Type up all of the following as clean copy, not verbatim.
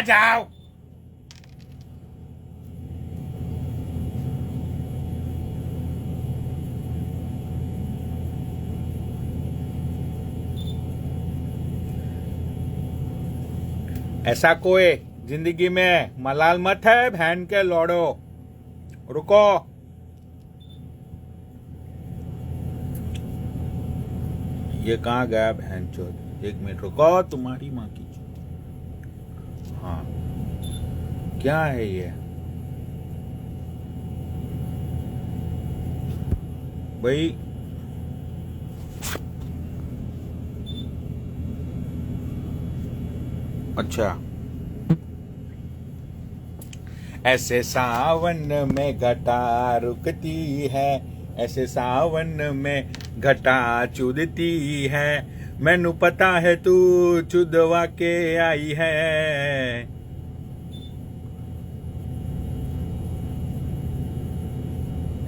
जाओ। ऐसा कोई जिंदगी में मलाल मत है बहन के लौड़ो। रुको, ये कहाँ गया बहन चोद? एक मिनट रुको, तुम्हारी माँ की चोद। हाँ, क्या है ये भाई? अच्छा, ऐसे सावन में घटा रुकती है, ऐसे सावन में घटा चुदती है, मैनू पता है तू चुदवा के आई है।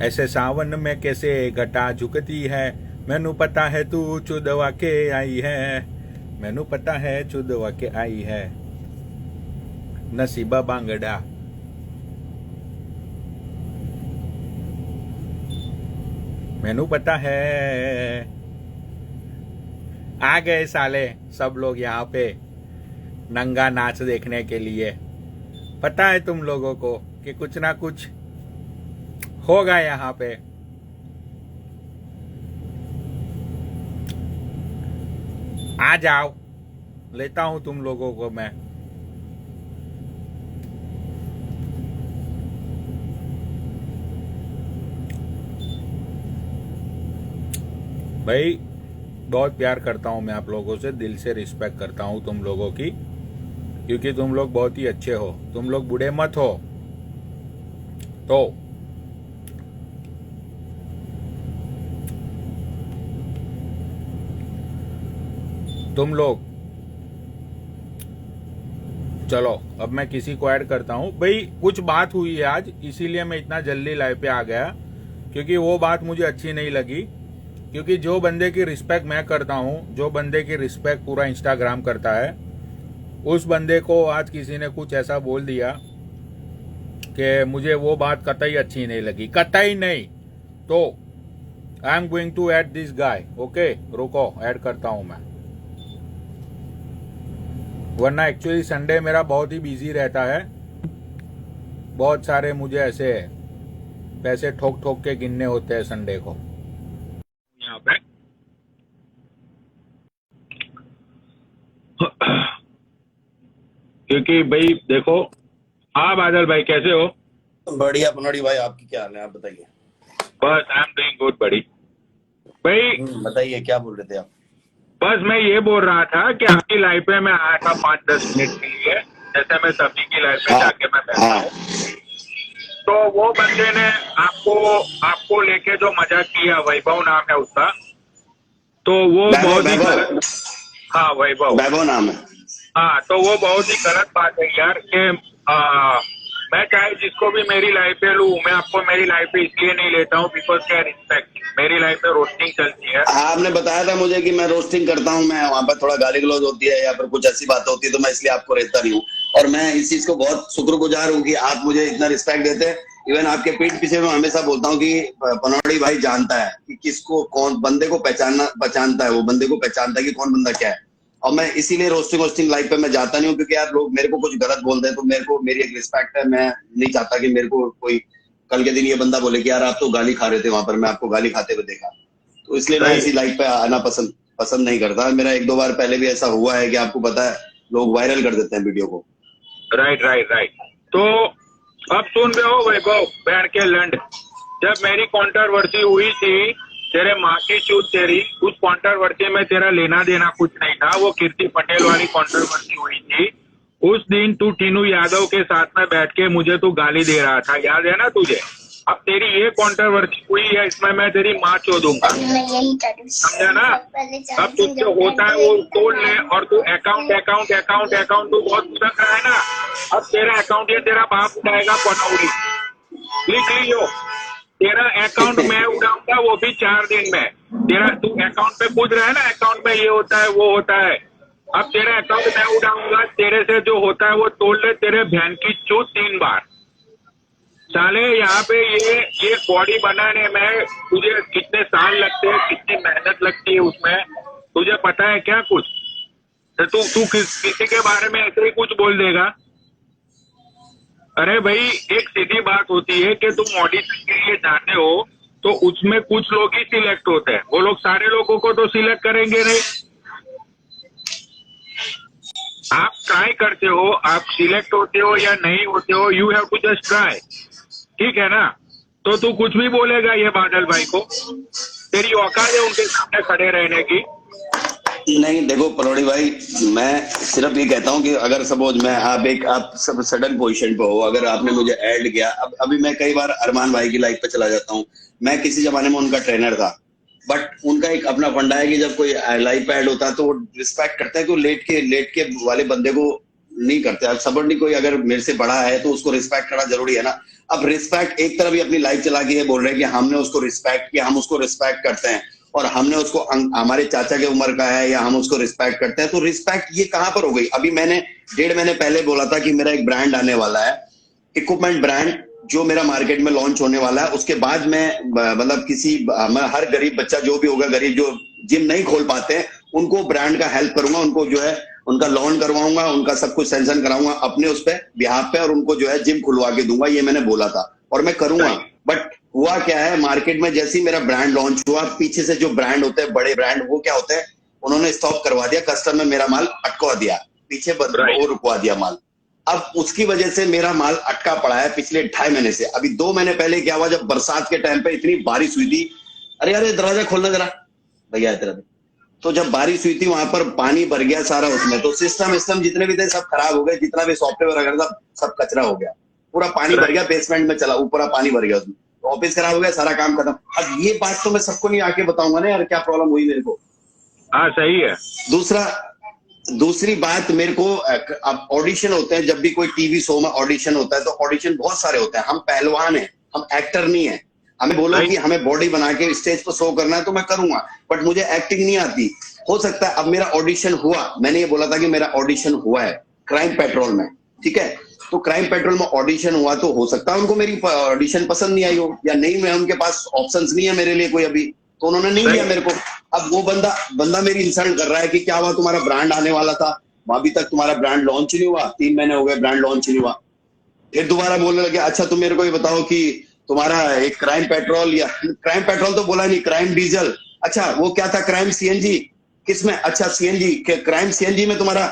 ऐसे सावन में कैसे घटा झुकती है, मैनू पता है तू चुदवा के आई है, मैनू पता है चुदवा के आई है। नसीबा बांगड़ा, मैनू पता है। आ गए साले सब लोग यहाँ पे नंगा नाच देखने के लिए। पता है तुम लोगों को कि कुछ ना कुछ होगा यहाँ पे। आ जाओ, लेता हूं तुम लोगों को मैं। भाई बहुत प्यार करता हूं मैं आप लोगों से, दिल से रिस्पेक्ट करता हूं तुम लोगों की, क्योंकि तुम लोग बहुत ही अच्छे हो। तुम लोग बूढ़े मत हो तो तुम लोग। चलो अब मैं किसी को ऐड करता हूं। भाई कुछ बात हुई है आज, इसीलिए मैं इतना जल्दी लाइव पे आ गया, क्योंकि वो बात मुझे अच्छी नहीं लगी। क्योंकि जो बंदे की रिस्पेक्ट मैं करता हूं, जो बंदे की रिस्पेक्ट पूरा इंस्टाग्राम करता है, उस बंदे को आज किसी ने कुछ ऐसा बोल दिया कि मुझे वो बात कतई अच्छी नहीं लगी, कतई नहीं। तो I am going to add this guy. Okay रुको, ऐड करता हूं मैं, वरना एक्चुअली संडे मेरा बहुत ही बिजी रहता है। बहुत सारे मुझे ऐसे पैसे ठोक ठोक के गिनने होते हैं संडे को यहाँ पे। क्योंकि भाई देखो, हाँ बादल भाई कैसे हो? बढ़िया पनौड़ी भाई, आपकी क्या हाल है? आप बताइए। बस आई एम डूइंग गुड बड़ी भाई। बताइए क्या बोल रहे थे आप? बस मैं ये बोल रहा था कि आपकी लाइफ में मैं आया था 5-10 मिनट के लिए, जैसे मैं सभी की लाइफ में जाके मैं बैठा हूँ। तो वो बंदे ने आपको लेके जो मजाक किया, वैभव नाम है उसका, तो वो बहुत ही गलत। हाँ वैभव नाम है। हाँ, तो वो बहुत ही गलत बात है यार कि मैं चाहे जिसको भी मेरी लाइफ पे लूँ, मैं आपको मेरी लाइफ पे इसलिए नहीं लेता हूँ बिकॉज क्या रिस्पेक्ट। मेरी लाइफ में रोस्टिंग चलती है। आपने बताया था मुझे कि मैं रोस्टिंग करता हूँ, मैं वहाँ पर थोड़ा गाली गलौज होती है या फिर कुछ ऐसी बात होती है, तो मैं इसलिए आपको रहता नहीं हूँ। और मैं इस चीज को बहुत शुक्रगुजार हूँ कि आप मुझे इतना रिस्पेक्ट देते हैं। इवन आपके पीठ पीछे मैं हमेशा बोलता हूँ कि पनौड़ी भाई जानता है कि किसको कौन बंदे को पहचानता है, वो बंदे को पहचानता है कि कौन बंदा क्या है। और मैं इसीलिए रोस्टिंग लाइफ पे मैं जाता नहीं हूँ, क्योंकि यार लोग मेरे को कुछ गलत बोल रहे हैं तो मेरे को मेरी एक रिस्पेक्ट है। मैं नहीं चाहता कि मेरे को कोई कल के दिन ये बंदा बोले कि यार आप तो गाली खा रहे थे वहां पर, मैं आपको गाली खाते हुए देखा। तो इसलिए मैं ऐसी लाइफ पे आना पसंद नहीं करता। मेरा 1-2 बार पहले भी ऐसा हुआ है कि आपको पता है लोग वायरल कर देते हैं वीडियो को। राइट। तो अब सुन रहे हो वैभव बैठ के लंड, जब मेरी कंट्रोवर्सी हुई थी, तेरे माँ की चूत तेरी, उस कंट्रोवर्सी में तेरा लेना देना कुछ नहीं था। वो कीर्ति पटेल वाली कंट्रोवर्सी हुई थी। उस दिन तू टीनू यादव के साथ में बैठ के मुझे तू गाली दे रहा था, याद है ना तुझे? अब तेरी ये कंट्रोवर्सी हुई है, इसमें मैं तेरी माँ चोदूंगा, समझा ना? अब तुझसे होता है वो तोड़ ले, और तू अकाउंट तू बहुत भटक रहा है ना। अब तेरा अकाउंट ये तेरा बाप उठाएगा, पनौड़ी लिख लियो। तेरा अकाउंट मैं उड़ाऊंगा, वो भी 4 दिन में। तेरा तू अकाउंट पे पूछ रहा है ना, अकाउंट में ये होता है वो होता है, अब तेरा अकाउंट मैं उड़ाऊंगा, तेरे से जो होता है वो तोड़ ले, तेरे बहन की चूत 3 बार। साले यहाँ पे ये बॉडी बनाने में तुझे कितने साल लगते हैं, कितनी मेहनत लगती है उसमें, तुझे पता है क्या कुछ? तो तू किसी के बारे में ऐसे ही कुछ बोल देगा? अरे भाई, एक सीधी बात होती है कि तुम ऑडिशन के लिए जाते हो तो उसमें कुछ लोग ही सिलेक्ट होते हैं, वो लोग सारे लोगों को तो सिलेक्ट करेंगे नहीं। आप ट्राई करते हो, आप सिलेक्ट होते हो या नहीं होते हो, you have to just try, ठीक है ना? तो तू कुछ भी बोलेगा ये बादल भाई को? तेरी औकात है उनके सामने खड़े रहने की? नहीं देखो पलौड़ी भाई, मैं सिर्फ ये कहता हूँ कि अगर सपोज मैं आप सब सडन पोजीशन पे हो, अगर आपने मुझे ऐड किया, अभी मैं कई बार अरमान भाई की लाइफ पे चला जाता हूँ। मैं किसी जमाने में उनका ट्रेनर था, बट उनका एक अपना फंडा है कि जब कोई लाइफ पे ऐड होता है तो वो रिस्पेक्ट करते हैं कि लेट के वाले बंदे को नहीं करते। अब सबर्डिनेट कोई अगर मेरे से बड़ा है तो उसको रिस्पेक्ट करना जरूरी है ना। अब रिस्पेक्ट एक तरफ ही अपनी लाइफ चला के ये बोल रहे हैं कि हमने उसको रिस्पेक्ट किया, हम उसको रिस्पेक्ट करते हैं, और हमने उसको हमारे चाचा के उम्र का है या हम उसको रिस्पेक्ट करते हैं, तो रिस्पेक्ट ये कहां पर हो गई? अभी मैंने 1.5 महीने पहले बोला था कि मेरा एक ब्रांड आने वाला है, इक्विपमेंट ब्रांड, जो मेरा मार्केट में लॉन्च होने वाला है। उसके बाद मैं मतलब हर गरीब बच्चा जो भी होगा, गरीब जो जिम नहीं खोल पाते हैं, उनको ब्रांड का हेल्प करूंगा, उनको जो है उनका लोन करवाऊंगा, उनका सब कुछ सैंक्शन कराऊंगा अपने उस पे बिहाफ पे, और उनको जो है जिम खुलवा के दूंगा। ये मैंने बोला था और मैं करूंगा। बट हुआ क्या है, मार्केट में जैसे ही मेरा ब्रांड लॉन्च हुआ, पीछे से जो ब्रांड होते हैं बड़े ब्रांड, वो क्या होते हैं, उन्होंने स्टॉप करवा दिया, कस्टम में मेरा माल अटकवा दिया, पीछे वो रुकवा दिया माल। अब उसकी वजह से मेरा माल अटका पड़ा है पिछले 2.5 महीने से। अभी 2 महीने पहले क्या हुआ, जब बरसात के टाइम पे इतनी बारिश हुई थी, अरे दरवाजा खोलना जरा भैया इधर, तो जब बारिश हुई थी वहां पर पानी भर गया सारा उसमें, तो सिस्टम जितने भी थे सब खराब हो गए, जितना भी सॉफ्टवेयर वगैरह था सब कचरा हो गया, पूरा पानी भर गया, बेसमेंट में चला, ऊपर पानी भर गया उसमें, तो ऑफिस खराब हो गया, सारा काम खत्म। अब ये बात तो मैं सबको नहीं आके बताऊंगा ना यार, क्या प्रॉब्लम हुई मेरे को। हाँ सही है। दूसरी बात, मेरे को अब ऑडिशन होते हैं, जब भी कोई टीवी शो में ऑडिशन होता है तो ऑडिशन बहुत सारे होते हैं। हम पहलवान हैं, हम एक्टर नहीं है। हमें बोलो कि हमें बॉडी बना के स्टेज पर शो करना है तो मैं करूंगा, बट मुझे एक्टिंग नहीं आती। हो सकता है अब मेरा ऑडिशन हुआ, मैंने ये बोला था कि मेरा ऑडिशन हुआ है क्राइम पेट्रोल में, ठीक है, तो क्राइम पेट्रोल में ऑडिशन हुआ, तो हो सकता है उनको मेरी ऑडिशन पसंद नहीं आई हो, या नहीं, मैं उनके पास ऑप्शंस नहीं है मेरे लिए कोई अभी, तो उन्होंने नहीं लिया मेरे को। अब वो बंदा मेरी इंसल्ट कर रहा है कि क्या हुआ, तुम्हारा ब्रांड आने वाला था, अभी तक तुम्हारा ब्रांड लॉन्च नहीं हुआ, 3 महीने हो गए ब्रांड लॉन्च नहीं हुआ। फिर दोबारा बोलने लगे, अच्छा तुम मेरे को ये बताओ कि तुम्हारा एक क्राइम पेट्रोल, या क्राइम पेट्रोल तो बोला नहीं, क्राइम डीजल, अच्छा वो क्या था, क्राइम सीएनजी, किसमें, अच्छा सीएनजी, क्राइम सीएनजी में तुम्हारा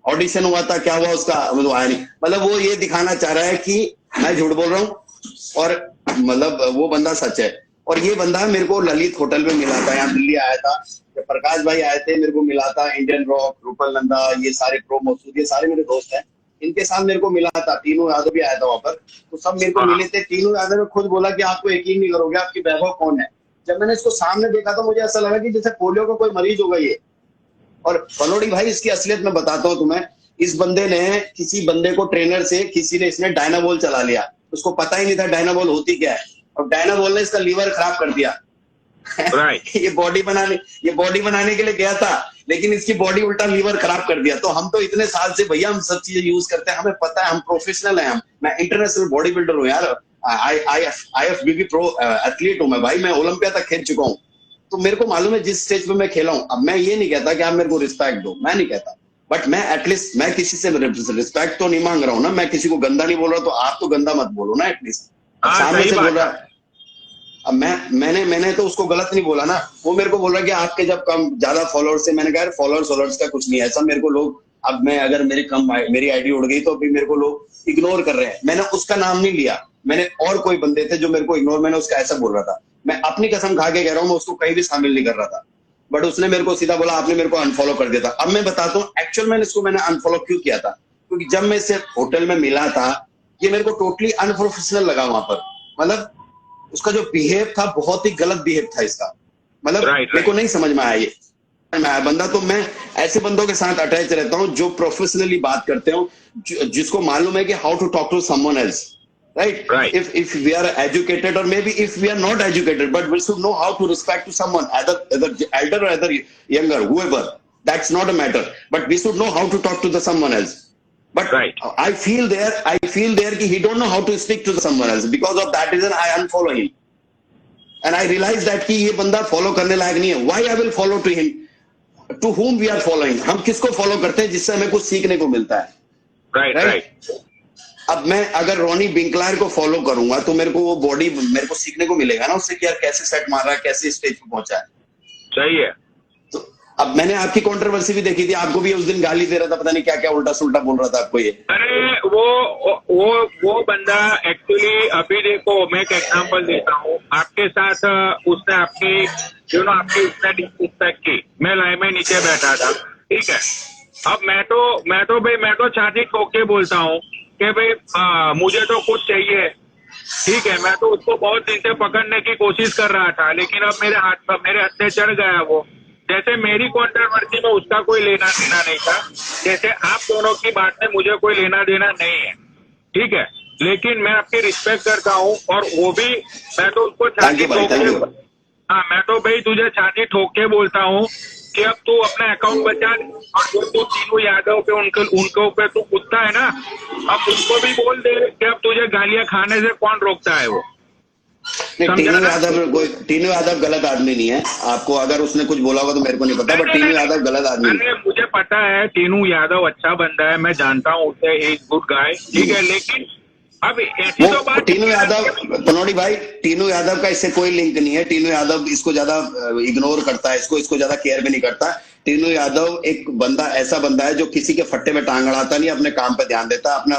ऑडिशन हुआ था, क्या हुआ उसका, मतलब आया नहीं। मतलब वो ये दिखाना चाह रहा है कि मैं झूठ बोल रहा हूँ, और मतलब वो बंदा सच है। और ये बंदा मेरे को ललित होटल में मिला था, यहाँ दिल्ली आया था, प्रकाश भाई आए थे, मेरे को मिला था, इंडियन रॉक, रूपल नंदा, ये सारे प्रो मसूद, ये सारे मेरे दोस्त हैं, इनके साथ मेरे को मिला था। तीनों यादव भी आया था वहां पर, तो सब मेरे को मिले थे। तीनों यादव ने खुद बोला कि आपको यकीन नहीं करोगे आपकी वैभव कौन है। जब मैंने इसको सामने देखा तो मुझे ऐसा लगा कि जैसे पोलियो का कोई मरीज होगा ये। और पलौड़ी भाई, इसकी असलियत मैं बताता हूँ तुम्हें, इस बंदे ने किसी बंदे को ट्रेनर से इसने डायनाबोल चला लिया, उसको पता ही नहीं था डायनाबोल होती क्या है, और डायनाबोल ने इसका लीवर खराब कर दिया। ये बॉडी बनाने के लिए गया था, लेकिन इसकी बॉडी उल्टा लीवर खराब कर दिया। तो हम तो इतने साल से भैया हम सब चीजें यूज करते हैं, हमें पता है, हम प्रोफेशनल हैं, मैं इंटरनेशनल बॉडी बिल्डर हूँ यार, IFBB प्रो एथलीट हूँ मैं भाई, मैं ओलंपिया तक खेल चुका हूँ, तो मेरे को मालूम है जिस स्टेज पे मैं खेला हूँ। अब मैं ये नहीं कहता कि आप मेरे को रिस्पेक्ट दो, मैं नहीं कहता, बट मैं एटलीस्ट मैं किसी से रिस्पेक्ट तो नहीं मांग रहा हूँ ना, मैं किसी को गंदा नहीं बोल रहा, तो आप तो गंदा मत बोलो ना एटलीस्ट, सामने से बोल रहा है। अब मैंने तो उसको गलत नहीं बोला ना, वो मेरे को बोल रहा है कि आपके जब कम ज्यादा फॉलोअर्स से, मैंने कहा फॉलोअर्स का कुछ नहीं है ऐसा, मेरे को लोग, अब मैं अगर मेरी आईडी उड़ गई तो अभी मेरे को लोग इग्नोर कर रहे हैं। मैंने उसका नाम नहीं लिया, मैंने और कोई बंदे थे जो मेरे को इग्नोर, मैंने उसका ऐसा बोल रहा था, मैं अपनी कसम खा के कह रहा हूँ, मैं उसको कहीं भी शामिल नहीं कर रहा था, बट उसने मेरे को सीधा बोला आपने मेरे को अनफॉलो कर दिया था। अब मैं बताता हूँ एक्चुअल मैंने अनफॉलो क्यों किया था, क्योंकि जब मैं इसे होटल में मिला था, ये मेरे को टोटली अनप्रोफेशनल लगा वहां पर, मतलब उसका जो बिहेव था बहुत ही गलत बिहेव था इसका, मतलब मेरे को नहीं समझ में आया ये बंदा। तो मैं ऐसे बंदों के साथ अटैच रहता हूँ जो प्रोफेशनली बात करते हो, जिसको मालूम है कि how to talk to someone else, right? If we are educated, or maybe if we are not educated, but we should know how to respect to someone, either elder or either younger, whoever. that's not a matter, but we should know how to talk to the someone else. But Right. I feel there कि he don't know how to speak to someone else. Because of that reason I unfollow him, and I realize that कि ये बंदा follow करने लायक नहीं है. Why I will follow to him? To whom we are following? हम किसको follow करते हैं जिससे हमें कुछ सीखने को मिलता है. Right. अब मैं अगर रॉनी बिंकलायर को फॉलो करूंगा तो मेरे को वो बॉडी मेरे को सीखने को मिलेगा ना उससे कि यार कैसे सेट मार रहा है, कैसे स्टेज पे पहुंचा है. सही है. तो अब मैंने आपकी कंट्रोवर्सी भी देखी थी, आपको भी उस दिन गाली दे रहा था, पता नहीं क्या क्या उल्टा सुल्टा बोल रहा था आपको ये. अरे वो बंदा एक्चुअली, अभी देखो मैं एक एग्जांपल देता हूँ आपके साथ. उसने आपकी आपकी उसने डिसरिस्पेक्ट की. मैं लाइव में नीचे बैठा था, ठीक है. अब मैं तो छाती ठोक के बोलता हूँ कि भाई मुझे तो कुछ चाहिए, ठीक है. मैं तो उसको बहुत दिन से पकड़ने की कोशिश कर रहा था, लेकिन अब मेरे हाथ से चढ़ गया वो. जैसे मेरी कंट्रोवर्सी में उसका कोई लेना देना नहीं था, जैसे आप दोनों की बात में मुझे कोई लेना देना नहीं है, ठीक है. लेकिन मैं आपकी रिस्पेक्ट करता हूँ, और वो भी मैं तो उसको छाती ठोक के, हाँ मैं तो भाई तुझे छाती ठोक के बोलता हूँ कि अब तू अपना अकाउंट बचा दे. और जो तू तीनू यादव पे उनके ऊपर तू कूदता है ना, अब उनको भी बोल दे कि अब तुझे गालियां खाने से कौन रोकता है वो. टीनू यादव गलत आदमी नहीं है. आपको अगर उसने कुछ बोला होगा तो मेरे को नहीं पता, बट टीनू यादव गलत आदमी नहीं. मुझे पता है टीनू यादव अच्छा बंदा है, मैं जानता हूँ उसे, इज गुड गाय, ठीक है. लेकिन अब ऐसी तो बात, टीनू यादव, पनौड़ी भाई, टीनू यादव का इससे कोई लिंक नहीं है. टीनू यादव इसको ज्यादा इग्नोर करता है, इसको ज्यादा केयर भी नहीं करता. टीनू यादव एक बंदा ऐसा बंदा है जो किसी के फट्टे में टांग अड़ाता नहीं, अपने काम पे ध्यान देता. अपना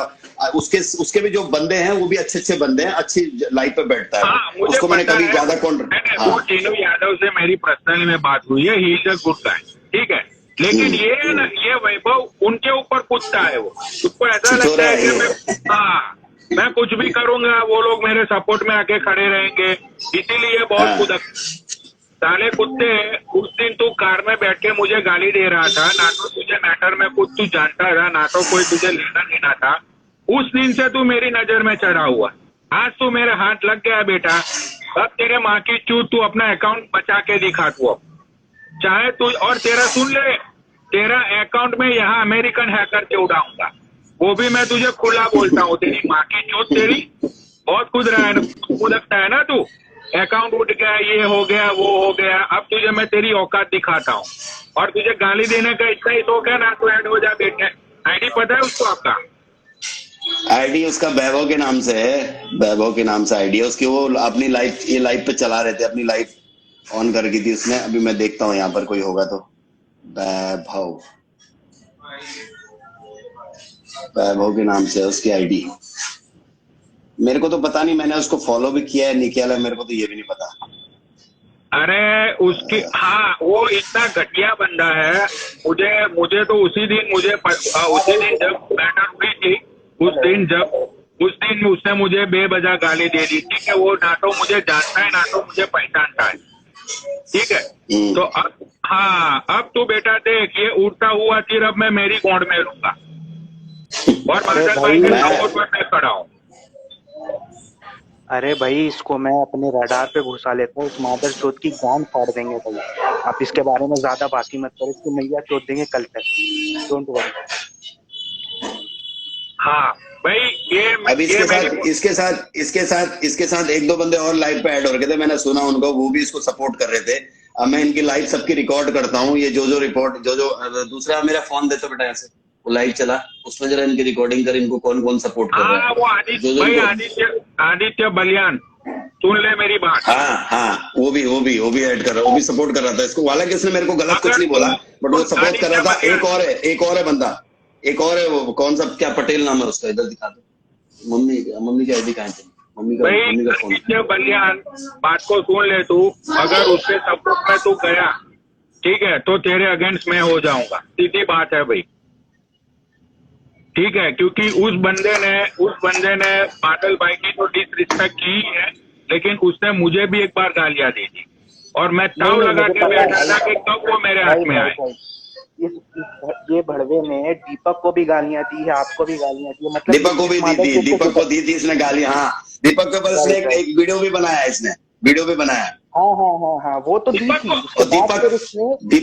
उसके भी जो बंदे हैं वो भी अच्छे बंदे हैं, अच्छी लाइफ पे बैठता है. हाँ, उसको मैंने कभी ज्यादा वो टीनू यादव से मेरी पर्सनली में बात हुई है, he is a good guy, ठीक है. लेकिन ये वैभव उनके ऊपर कूदता है. वो उसको ऐसा लगता है कि मैं कुछ भी करूंगा वो लोग मेरे सपोर्ट में आके खड़े रहेंगे, इसीलिए बहुत कुदक. साले कुत्ते, उस दिन तू कार में बैठ के मुझे गाली दे रहा था, ना तो तुझे मैटर में कुछ तू जानता था, ना तो कोई तुझे लेना देना था. उस दिन से तू मेरी नजर में चढ़ा हुआ. आज तू मेरे हाथ लग गया बेटा. अब तेरे माँ की चूत, तू अपना अकाउंट बचा के दिखा तू अब, चाहे तू. और तेरा सुन ले, तेरा अकाउंट में यहाँ अमेरिकन हैकर के उड़ाऊंगा, वो भी मैं तुझे खुला बोलता हूँ. तेरी माँ की चूत, तेरी बहुत कूदकता है ना तू. अकाउंट उठ गया, ये हो गया, वो हो गया. अब तुझे मैं तेरी औकात दिखाता हूँ, और तुझे गाली देने का इतना ही शौक है ना, तो ऐड हो जा बेटे. आईडी पता है उसको आपका? आईडी उसका वैभव के नाम से है, वैभव के नाम से आईडी है उसकी. वो अपनी लाइफ पे चला रहे थे, अपनी लाइफ ऑन कर दी थी उसने. अभी मैं देखता हूँ यहाँ पर कोई होगा तो. वैभव के नाम से है उसकी आईडी. मेरे को तो पता नहीं, मैंने उसको फॉलो भी किया है नहीं किया है, मेरे को तो ये भी नहीं पता. अरे उसकी, हाँ वो इतना घटिया बंदा है. मुझे तो उसी दिन जब मैटर हुई थी, उस दिन उसने मुझे बेवजह गाली दे दी, ठीक है. वो ना तो मुझे जानता है, ना तो मुझे पहचानता है, ठीक है. तो अब तू बेटा देख, ये उड़ता हुआ तीर अब मैं मेरी गोंड में लूंगा, और बादल भाई के सपोर्ट में मैं खड़ा हूँ. अरे भाई इसको मैं अपने रडार पे घुसा लेता हूँ, उस मादर चोद की गांड फाड़ देंगे भाई. आप इसके बारे में ज्यादा बात ही मत करो, इसको मैया चोद देंगे कल तक, डोंट वरी. हाँ भाई, ये अब इसके साथ एक दो बंदे और लाइव पे ऐड हो रहे थे, मैंने सुना उनको, वो भी इसको सपोर्ट कर रहे थे. अब मैं इनकी लाइव सबकी रिकॉर्ड करता हूँ. ये जो रिपोर्ट जो दूसरा मेरा फोन दे तो बेटा ऐसे वो लाइव चला, उसमें जरा इनकी रिकॉर्डिंग कर, इनको कौन कौन सपोर्ट कर रहा है. वो आदित्य बलियान, सुन ले मेरी बात. हाँ वो भी ऐड कर रहा, वो भी सपोर्ट कर रहा था इसको. हालांकि उसने मेरे को गलत कुछ नहीं बोला, बट वो सपोर्ट कर रहा था. एक और है बंदा, एक और है, वो कौन सा, क्या पटेल नाम है उसका, इधर दिखा दो. मम्मी की आईडी कहाँ है? मम्मी का फोन. आदित्य बलियान, बात को सुन ले तू. अगर उसके सपोर्ट में तू गया, ठीक है, तो तेरे अगेंस्ट मैं हो जाऊंगा, सीधी बात है भाई, ठीक है. क्योंकि उस बंदे ने बादल भाई की तो डिसरिस्पेक्ट की है, लेकिन उसने मुझे भी एक बार गालियां दी थी, और मैं ताव लगा के बैठा था कि कब वो मेरे हाथ में आए. ये भड़वे ने दीपक को भी गालियां दी है, आपको भी गालियां दी है. मतलब दीपक को दी थी इसने गालियां. हाँ, दीपक के पास एक वीडियो भी बनाया इसने, हाँ, वो तो दी थी.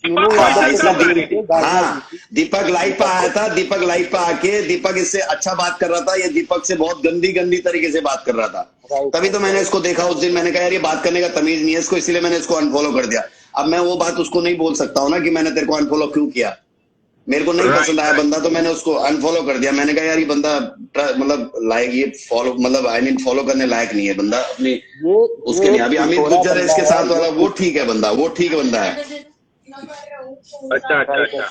तीनों दीपक यादव कौन के सा साथ था? मिलके गालियां दी हाँ थी। दीपक लाइव पे आया था, दीपक लाइव पे आके दीपक इससे अच्छा बात कर रहा था, ये दीपक से बहुत गंदी गंदी तरीके से बात कर रहा था। राइट तभी तो मैंने इसको देखा उस दिन, मैंने कहा यार ये बात करने का तमीज नहीं है इसको, इसलिए मैंने इसको अनफॉलो कर दिया। अब मैं वो बात उसको नहीं बोल सकता हूँ ना कि मैंने तेरे को अनफॉलो क्यों किया, मेरे को नहीं राइट पसंद आया राइट बंदा तो मैंने उसको अनफॉलो कर दिया। मैंने कहा यार ये बंदा मतलब लाइक ये फॉलो मतलब आई मीन फॉलो करने लायक नहीं है बंदा अपनी ये उसके ये नहीं। अभी अमित ढिंढोरा गुज्जर है बंदा इसके है, साथ वाला, ये वो ठीक है बंदा, वो ठीक बंदा है। अच्छा अच्छा राइट है। अच्छा।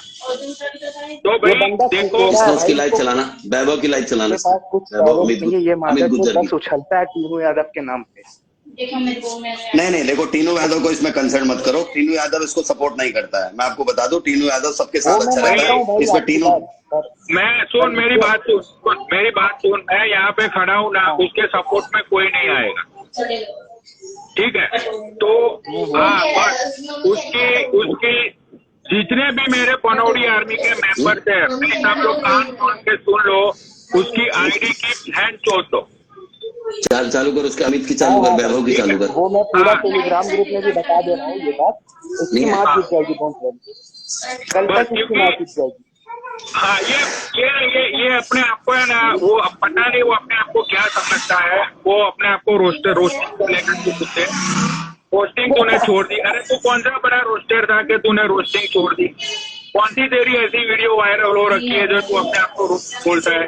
तो ये भाई बंदा देखो, टिकोरा है इसको उसकी भाई, लाइव इसको चलाना, वैभव की लाइव चलाना, इसके पास कुछ वैभव टैलेंट नहीं है, ये अमित मादर चोद गुज्जर की। बस उछलता है टीनू यादव के नाम पे। नहीं नहीं देखो, टीनू यादव को इसमें कंसर्न मत करो, टीनू यादव इसको सपोर्ट नहीं करता है। मैं आपको बता दूं टीनू यादव सबके वो साथ मैं अच्छा मानता रहता हूँ है, भाई इसमें आपकी टीनू बात, पर मैं सुन मेरी इसके बात सुन, मेरी बात सुन, मैं यहाँ पे खड़ा हूँ ना, हाँ उसके सपोर्ट में कोई नहीं आएगा, ठीक है? तो हाँ, बस उसकी उसकी जितने भी मेरे पनौड़ी आर्मी के मेंबर्स हैं, प्लीज आप लोग कान खोल के सुन लो, उसकी आईडी की हैंड छोड़ दो। चालू कर, उसके अमित की हाँ चालू कर, हाँ वैभव की ठीक चालू है, कर। वो मैं पूरा हाँ टेलीग्राम ग्रुप में भी बता दे रहा हूँ ये बात, नहीं इसकी है माँ हाँ, जीत जाएगी, डोंट वरी, कल बस तक इसकी माँ क्योंकि जीत जाएगी। हाँ ये अपने आप को है ना, वो पता नहीं वो अपने आप को क्या समझता है, वो अपने आप को रोस्टिंग को लेकर के मुझसे रोस्टिंग तूने छोड़ दी। अरे तू कौन सा बड़ा रोस्टर था कि तूने रोस्टिंग छोड़ दी? कौन सी तेरी ऐसी वीडियो वायरल हो रखी है जो तू अपने आप को रोस्ट बोलता है?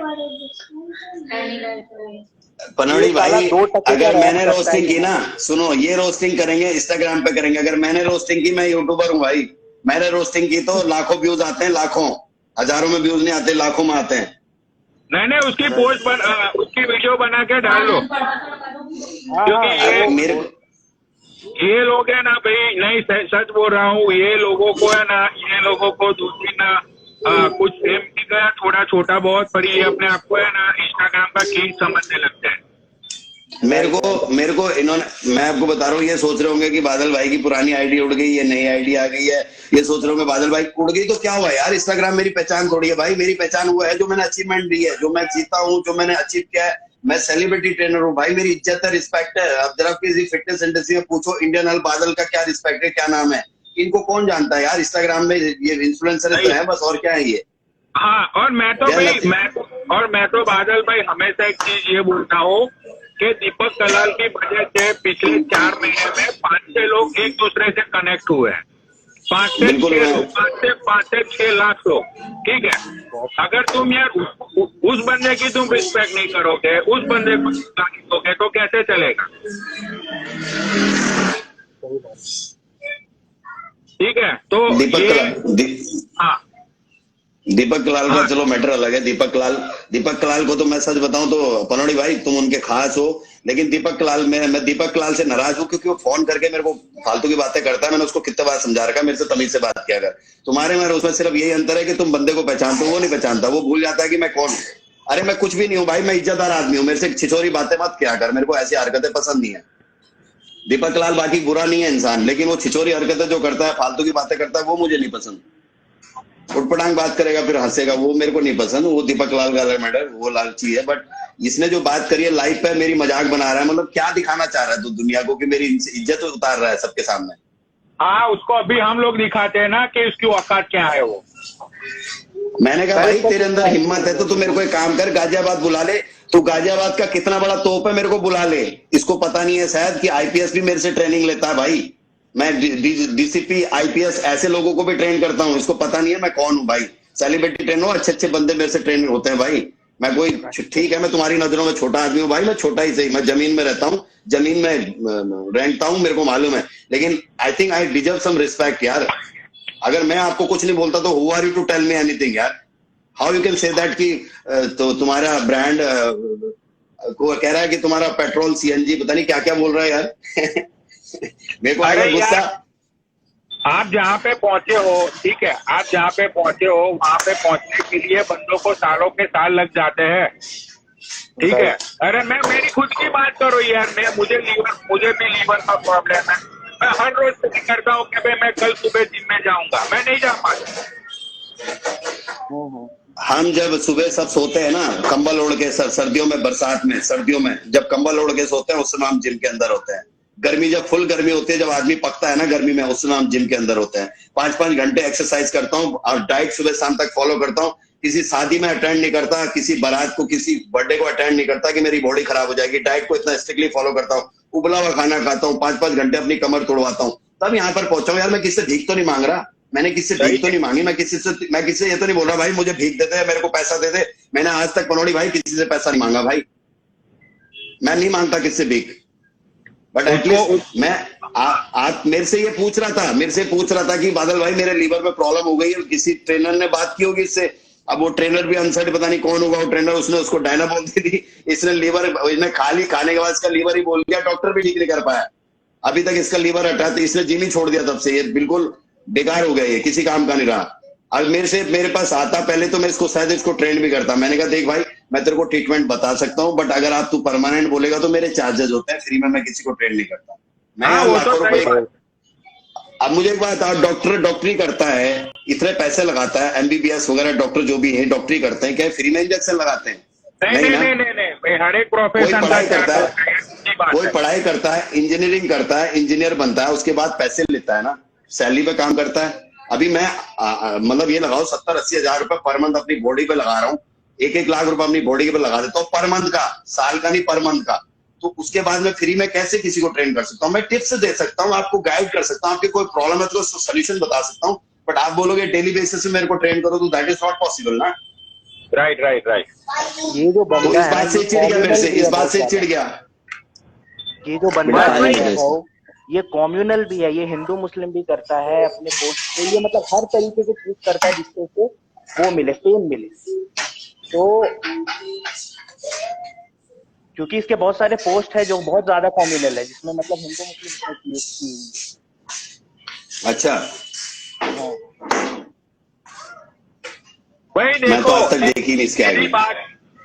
ये पनौड़ी साला भाई 2 टके का अगर रैप मैंने करता है रोस्टिंग ये की ना, सुनो ये रोस्टिंग करेंगे इंस्टाग्राम पे करेंगे, अगर मैंने रोस्टिंग की, मैं यूट्यूबर हूँ भाई, मैंने रोस्टिंग की तो लाखों व्यूज आते हैं, लाखों हजारों में व्यूज नहीं आते, लाखों में आते हैं। नहीं उसकी पोस्ट उसकी वीडियो बना के डाल लो, हाँ क्योंकि हाँ अरे वो मेरे वो को ये लोग है ना भाई, नहीं सच बोल रहा हूँ, ये लोगों को है ना, ये लोगों को दूसरी ना कुछ फेम की गया थोड़ा छोटा बहुत, पर ये अपने आप को है ना इंस्टाग्राम का किंग समझने लगते हैं। मेरे को इन्होंने, मैं आपको बता रहा हूँ, ये सोच रहे होंगे कि बादल भाई की पुरानी आईडी उड़ गई, ये नई आईडी आ गई है, ये सोच रहे होंगे बादल भाई उड़ गई तो क्या हुआ यार, इंस्टाग्राम मेरी पहचान थोड़ी है भाई, मेरी पहचान वो है जो मैंने अचीवमेंट दी है, जो मैं जीता हूँ, जो मैंने अचीव किया है। मैं सेलिब्रिटी ट्रेनर हूँ भाई, मेरी इज्जत है, रिस्पेक्ट है। अब जरा किसी फिटनेस इंडस्ट्री में पूछो इंडियन हल बादल का क्या रिस्पेक्ट है, क्या नाम है, इनको कौन जानता है यार, इंस्टाग्राम में ये इन्फ्लुएंसर तो है बस, और क्या है ये। हाँ, और मैं तो बादल भाई हमेशा एक चीज ये बोलता हूँ कि दीपक कलाल की वजह से पिछले 4 महीने में 5-6 लोग एक दूसरे से कनेक्ट हुए हैं, 5 से 6 लाख लोग, ठीक है? अगर तुम यार उस बंदे की तुम रिस्पेक्ट नहीं करोगे, उस बंदे को नहीं दोगे तो कैसे चलेगा? ठीक है, तो दीपक कलाल का चलो मैटर अलग है। दीपक कलाल को तो मैं सच बताऊं तो पनौड़ी भाई तुम उनके खास हो, लेकिन दीपक कलाल मैं दीपक कलाल से नाराज हूं क्योंकि वो फोन करके मेरे को फालतू की बातें करता है। मैंने उसको कितने बार समझा रखा, मेरे से तमीज से बात किया कर। तुम्हारे मेरे उसमें सिर्फ यही अंतर है कि तुम बंदे को पहचानते हो, वो नहीं पहचानता, वो भूल जाता है कि मैं कौन हूँ। अरे मैं कुछ भी नहीं हूँ भाई, मैं इज्जतदार आदमी हूँ, मेरे से छिछोरी बातें मत किया कर, मेरे को ऐसी हरकतें पसंद नहीं है। दीपक कलाल बाकी बुरा नहीं है इंसान, लेकिन वो छिछोरी हरकतें जो करता है, फालतू की बातें करता है, वो मुझे नहीं पसंद। उठपटांग बात करेगा फिर हंसेगा, वो मेरे को नहीं पसंद। वो दीपक लाल का मैटर, वो लालची है। बट इसने जो बात करी है लाइव पे, मेरी मजाक बना रहा है, मतलब क्या दिखाना चाह रहा है तो दुनिया को कि मेरी इज्जत उतार रहा है सबके सामने। हाँ, उसको अभी हम लोग दिखाते हैं ना कि उसकी औकात क्या है। वो मैंने कहा भाई तेरे अंदर हिम्मत है तो तू मेरे को एक काम कर, गाजियाबाद बुला ले। तू गाजियाबाद का कितना बड़ा तोप है, मेरे को बुला ले। इसको पता नहीं है शायद कि आईपीएस भी मेरे से ट्रेनिंग लेता है भाई। मैं डीसीपी आईपीएस ऐसे लोगों को भी ट्रेन करता हूँ, इसको पता नहीं है मैं कौन हूँ भाई। सेलिब्रिटी ट्रेन हो, अच्छे अच्छे बंदे मेरे से ट्रेन होते हैं भाई। मैं कोई ठीक है, मैं तुम्हारी नजरों में छोटा आदमी हूँ भाई, मैं छोटा ही सही, मैं जमीन में रहता हूँ, जमीन में रेंटता हूँ, मेरे को मालूम है। लेकिन I think I deserve some respect यार। अगर मैं आपको कुछ नहीं बोलता तो who are you to tell me anything यार। How you can say that कि तो तुम्हारा ब्रांड को कह रहा है कि तुम्हारा पेट्रोल सीएनजी पता नहीं क्या क्या बोल रहा है यार। मेरे को आएगा गुस्सा। आप जहाँ पे पहुंचे हो, ठीक है, आप जहाँ पे पहुंचे हो वहां पे पहुंचने के लिए बंदों को सालों के साल लग जाते हैं, ठीक है। अरे मैं मेरी खुद की बात करो यार, मुझे भी लीवर का प्रॉब्लम है। मैं हर रोज फिक्र करता हूँ कि भाई मैं कल सुबह जिम में जाऊंगा, मैं नहीं जा पाता। हम जब सुबह सब सोते हैं ना कंबल ओढ़ के, सर्दियों में, बरसात में, सर्दियों में जब कंबल ओढ़ के सोते हैं उस समय हम जिम के अंदर होते हैं। गर्मी जब फुल गर्मी होती है, जब आदमी पकता है ना गर्मी में, उस समय हम जिम के अंदर होते हैं। 5-5 घंटे एक्सरसाइज करता हूँ और डाइट सुबह शाम तक फॉलो करता हूँ। किसी शादी में अटेंड नहीं करता, किसी बारात को, किसी बर्थडे को अटेंड नहीं करता कि मेरी बॉडी खराब हो जाएगी। डाइट को इतना स्ट्रिक्टली फॉलो करता हूँ, उबला हुआ खाना खाता हूँ, 5-5 घंटे अपनी कमर तोड़वाता हूँ, तब यहाँ पर पहुंचा हूँ। यार मैं किससे भीख तो नहीं मांग रहा, मैंने किससे भीख तो नहीं मांगी, मैं किससे ये तो नहीं बोल रहा भाई मुझे भीख दे दे, मेरे को पैसा दे दे। मैंने आज तक पनौड़ी भाई किसी से पैसा नहीं मांगा भाई, मैं नहीं मांगता किससे भीख। बट एटलीस्ट मैं आप मेरे से ये पूछ रहा था कि बादल भाई मेरे लीवर में प्रॉब्लम हो गई है, किसी ट्रेनर ने बात की होगी इससे। अब वो ट्रेनर भी अनसर्ट, पता नहीं कौन होगा वो ट्रेनर, उसने उसको डायना बोल दी थी, इसने लीवर, इसने खाने के बाद इसका लीवर ही बोल गया, डॉक्टर भी ठीक नहीं कर पाया, अभी तक इसका लीवर हटा, तो इसने जिम ही छोड़ दिया, तब से ये बिल्कुल बेकार हो गया, ये किसी काम का नहीं रहा। अब मेरे पास आता, पहले तो मैं इसको शायद इसको ट्रेन भी करता, मैंने कहा देख भाई मैं तेरे को ट्रीटमेंट बता सकता हूँ, बट अगर आप तू परमानेंट बोलेगा तो मेरे चार्जेस होते हैं, फ्री में मैं किसी को ट्रेन नहीं करता। मैं लाखों रुपए। अब मुझे एक बात, डॉक्टरी करता है, इतने पैसे लगाता है, एमबीबीएस वगैरह डॉक्टर जो भी है डॉक्टरी करते हैं, क्या फ्री में इंजेक्शन लगाते हैं? नहीं, हर एक प्रोफेशन पढ़ाई करता है, कोई पढ़ाई करता है, इंजीनियरिंग करता है, इंजीनियर बनता है, उसके बाद पैसे लेता है ना, सैलरी पे काम करता है। अभी मैं मतलब ये लगाओ 70-80 हजार रुपए पर मंथ अपनी बॉडी पे लगा रहा हूँ, 1-1 लाख रुपए अपनी बॉडी पे लगा देता हूँ पर मंथ का, साल का नहीं पर मंथ का। तो उसके बाद मैं फ्री में कैसे किसी को ट्रेन कर सकता हूँ? मैं टिप्स दे सकता हूँ, आपको गाइड कर सकता हूँ, आपकी कोई प्रॉब्लम है तो सोल्यूशन बता सकता हूँ, बट आप बोलोगे डेली बेसिस पे मेरे को ट्रेन करो, तो दैट इज नॉट पॉसिबल ना। राइट। ये जो बंदा तो इस बात से चिढ़ गया मेरे से, इस बात से चिढ़ गया। ये जो बंदा है ये कम्युनल भी है, ये हिंदू मुस्लिम भी करता है अपने पोस्ट पे, ये मतलब हर तरीके से ट्वीट करता है जिससे उसको वो मिले, फेम मिले। तो क्योंकि इसके बहुत सारे पोस्ट है जो बहुत ज्यादा कम्युनल है, जिसमें मतलब हिंदू मुस्लिम। अच्छा भाई देखो, मैं तो आज तक देखी नहीं इसके आगे।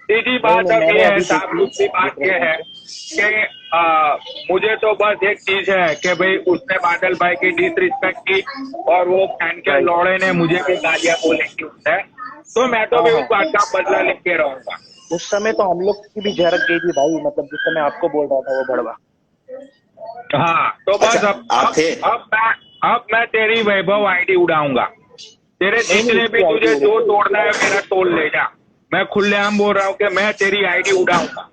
सीधी बात अब ये है, साफ दूसरी बात ये है कि मुझे तो बस एक चीज है कि भाई उसने बादल भाई की डिसरिस्पेक्ट की और वो फैन के लौड़े ने मुझे भी गालियां बोली की उसने, तो मैं तो भी उस बात का बदला लेके रहूंगा। उस समय तो हम लोग की भी झरक गई थी भाई, मतलब जिस समय आपको बोल रहा था वो बड़वा। हाँ तो बस अब मैं तेरी वैभव आईडी उड़ाऊंगा, तेरे जितने भी तुझे जो तोड़ना है मेरा तोड़ ले जा, मैं खुलेआम बोल रहा हूँ कि मैं तेरी आईडी उड़ाऊंगा।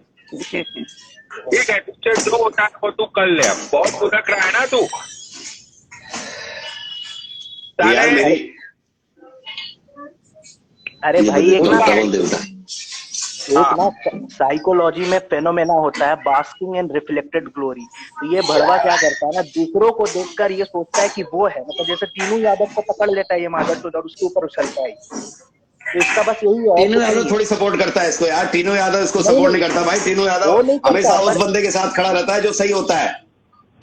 ठीक है, तुझसे जो होता है वो तू कर ले, अब बहुत भुदक रहा है ना तू। अरे भाई एक ना साइकोलॉजी में फेनोमेना होता है बास्किंग एंड रिफ्लेक्टेड ग्लोरी। तो ये भड़वा क्या करता है ना, दूसरों को देखकर ये सोचता है कि वो है, मतलब जैसे टीनू यादव को पकड़ लेता है ये मादरचोद और उसके ऊपर उछलता है, तो इसका बस यही है। टीनू यादव थोड़ी सपोर्ट करता है इसको यार, टीनू यादव इसको सपोर्ट नहीं करता भाई। टीनू यादव हमेशा उस बंदे के साथ खड़ा रहता है जो सही होता है।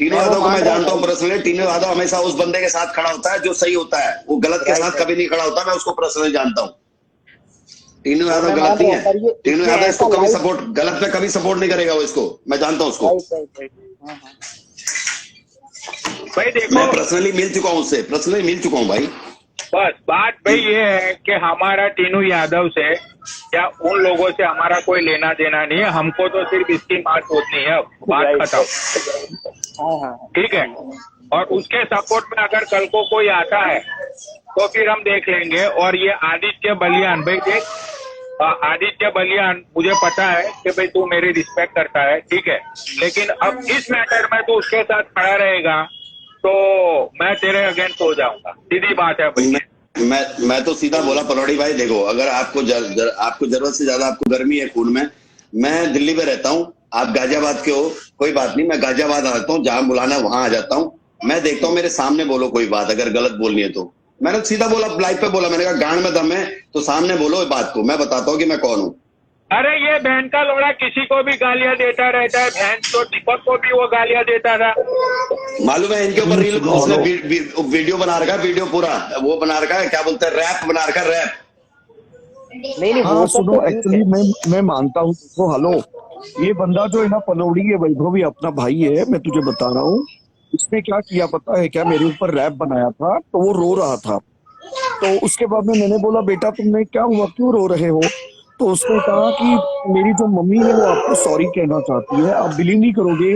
टीनू यादव को मैं जानता हूँ पर्सनली, टीनू यादव हमेशा उस बंदे के साथ खड़ा होता है जो सही होता है, वो गलत के साथ कभी नहीं खड़ा होता, मैं उसको पर्सनली जानता हूँ। टीनू यादव गलत नहीं है, टीनू यादव इसको कभी सपोर्ट, गलत पे कभी सपोर्ट नहीं करेगा वो, इसको मैं जानता हूँ उसको। भाई देखो मैं पर्सनली मिल चुका हूँ उससे, पर्सनली मिल चुका हूँ भाई। बस बात भाई ये है कि हमारा टीनू यादव से या उन लोगों से हमारा कोई लेना देना नहीं है, हमको तो सिर्फ इसकी बात होती है, बात खत्म। ठीक है, और उसके सपोर्ट में अगर कल को कोई आता है तो फिर हम देख लेंगे। और ये आदित्य बलियान, भाई देख आदित्य बलियान, मुझे पता है कि भाई तू मेरी रिस्पेक्ट करता है, ठीक है, लेकिन अब इस मैटर में तू उसके साथ खड़ा रहेगा तो मैं तेरे अगेंस्ट हो जाऊंगा, सीधी बात है भाई। मैं तो सीधा बोला पनौड़ी भाई, देखो अगर आपको जरूरत से ज्यादा आपको गर्मी है खून में, मैं दिल्ली में रहता हूँ, आप गाजियाबाद के हो, कोई बात नहीं, मैं गाजियाबाद आ जाता हूँ, जहां बुलाना वहां आ जाता हूँ, मैं देखता हूँ मेरे सामने बोलो कोई बात, अगर गलत बोलनी है तो। मैंने सीधा बोला, लाइव पे बोला, मैंने कहा गांड में दम है तो सामने बोलो बात को, मैं बताता हूँ कि मैं कौन हूँ। अरे ये बहन का लोड़ा किसी को भी गालियां देता रहता है, बहन तो दीपक को भी वो गालियां देता था, मालूम है। इनके ऊपर रील, उसने वीडियो बना रखा है, वीडियो पूरा वो बना रखा है, क्या बोलते हैं, रैप बना रखा है, रैप। नहीं हाँ सुनो, एक्चुअली मैं मानता हूँ, तो हेलो, ये बंदा जो है ना पनौड़ी, ये वैभव भी अपना भाई है, मैं तुझे बता रहा हूँ। इसने क्या किया पता है क्या, मेरे ऊपर रैप बनाया था तो वो रो रहा था, तो उसके बाद में मैंने बोला बेटा तुमने क्या हुआ, क्यों रो रहे हो? तो उसने कहा कि मेरी जो मम्मी है वो आपको सॉरी कहना चाहती है। आप बिलीव नहीं करोगे,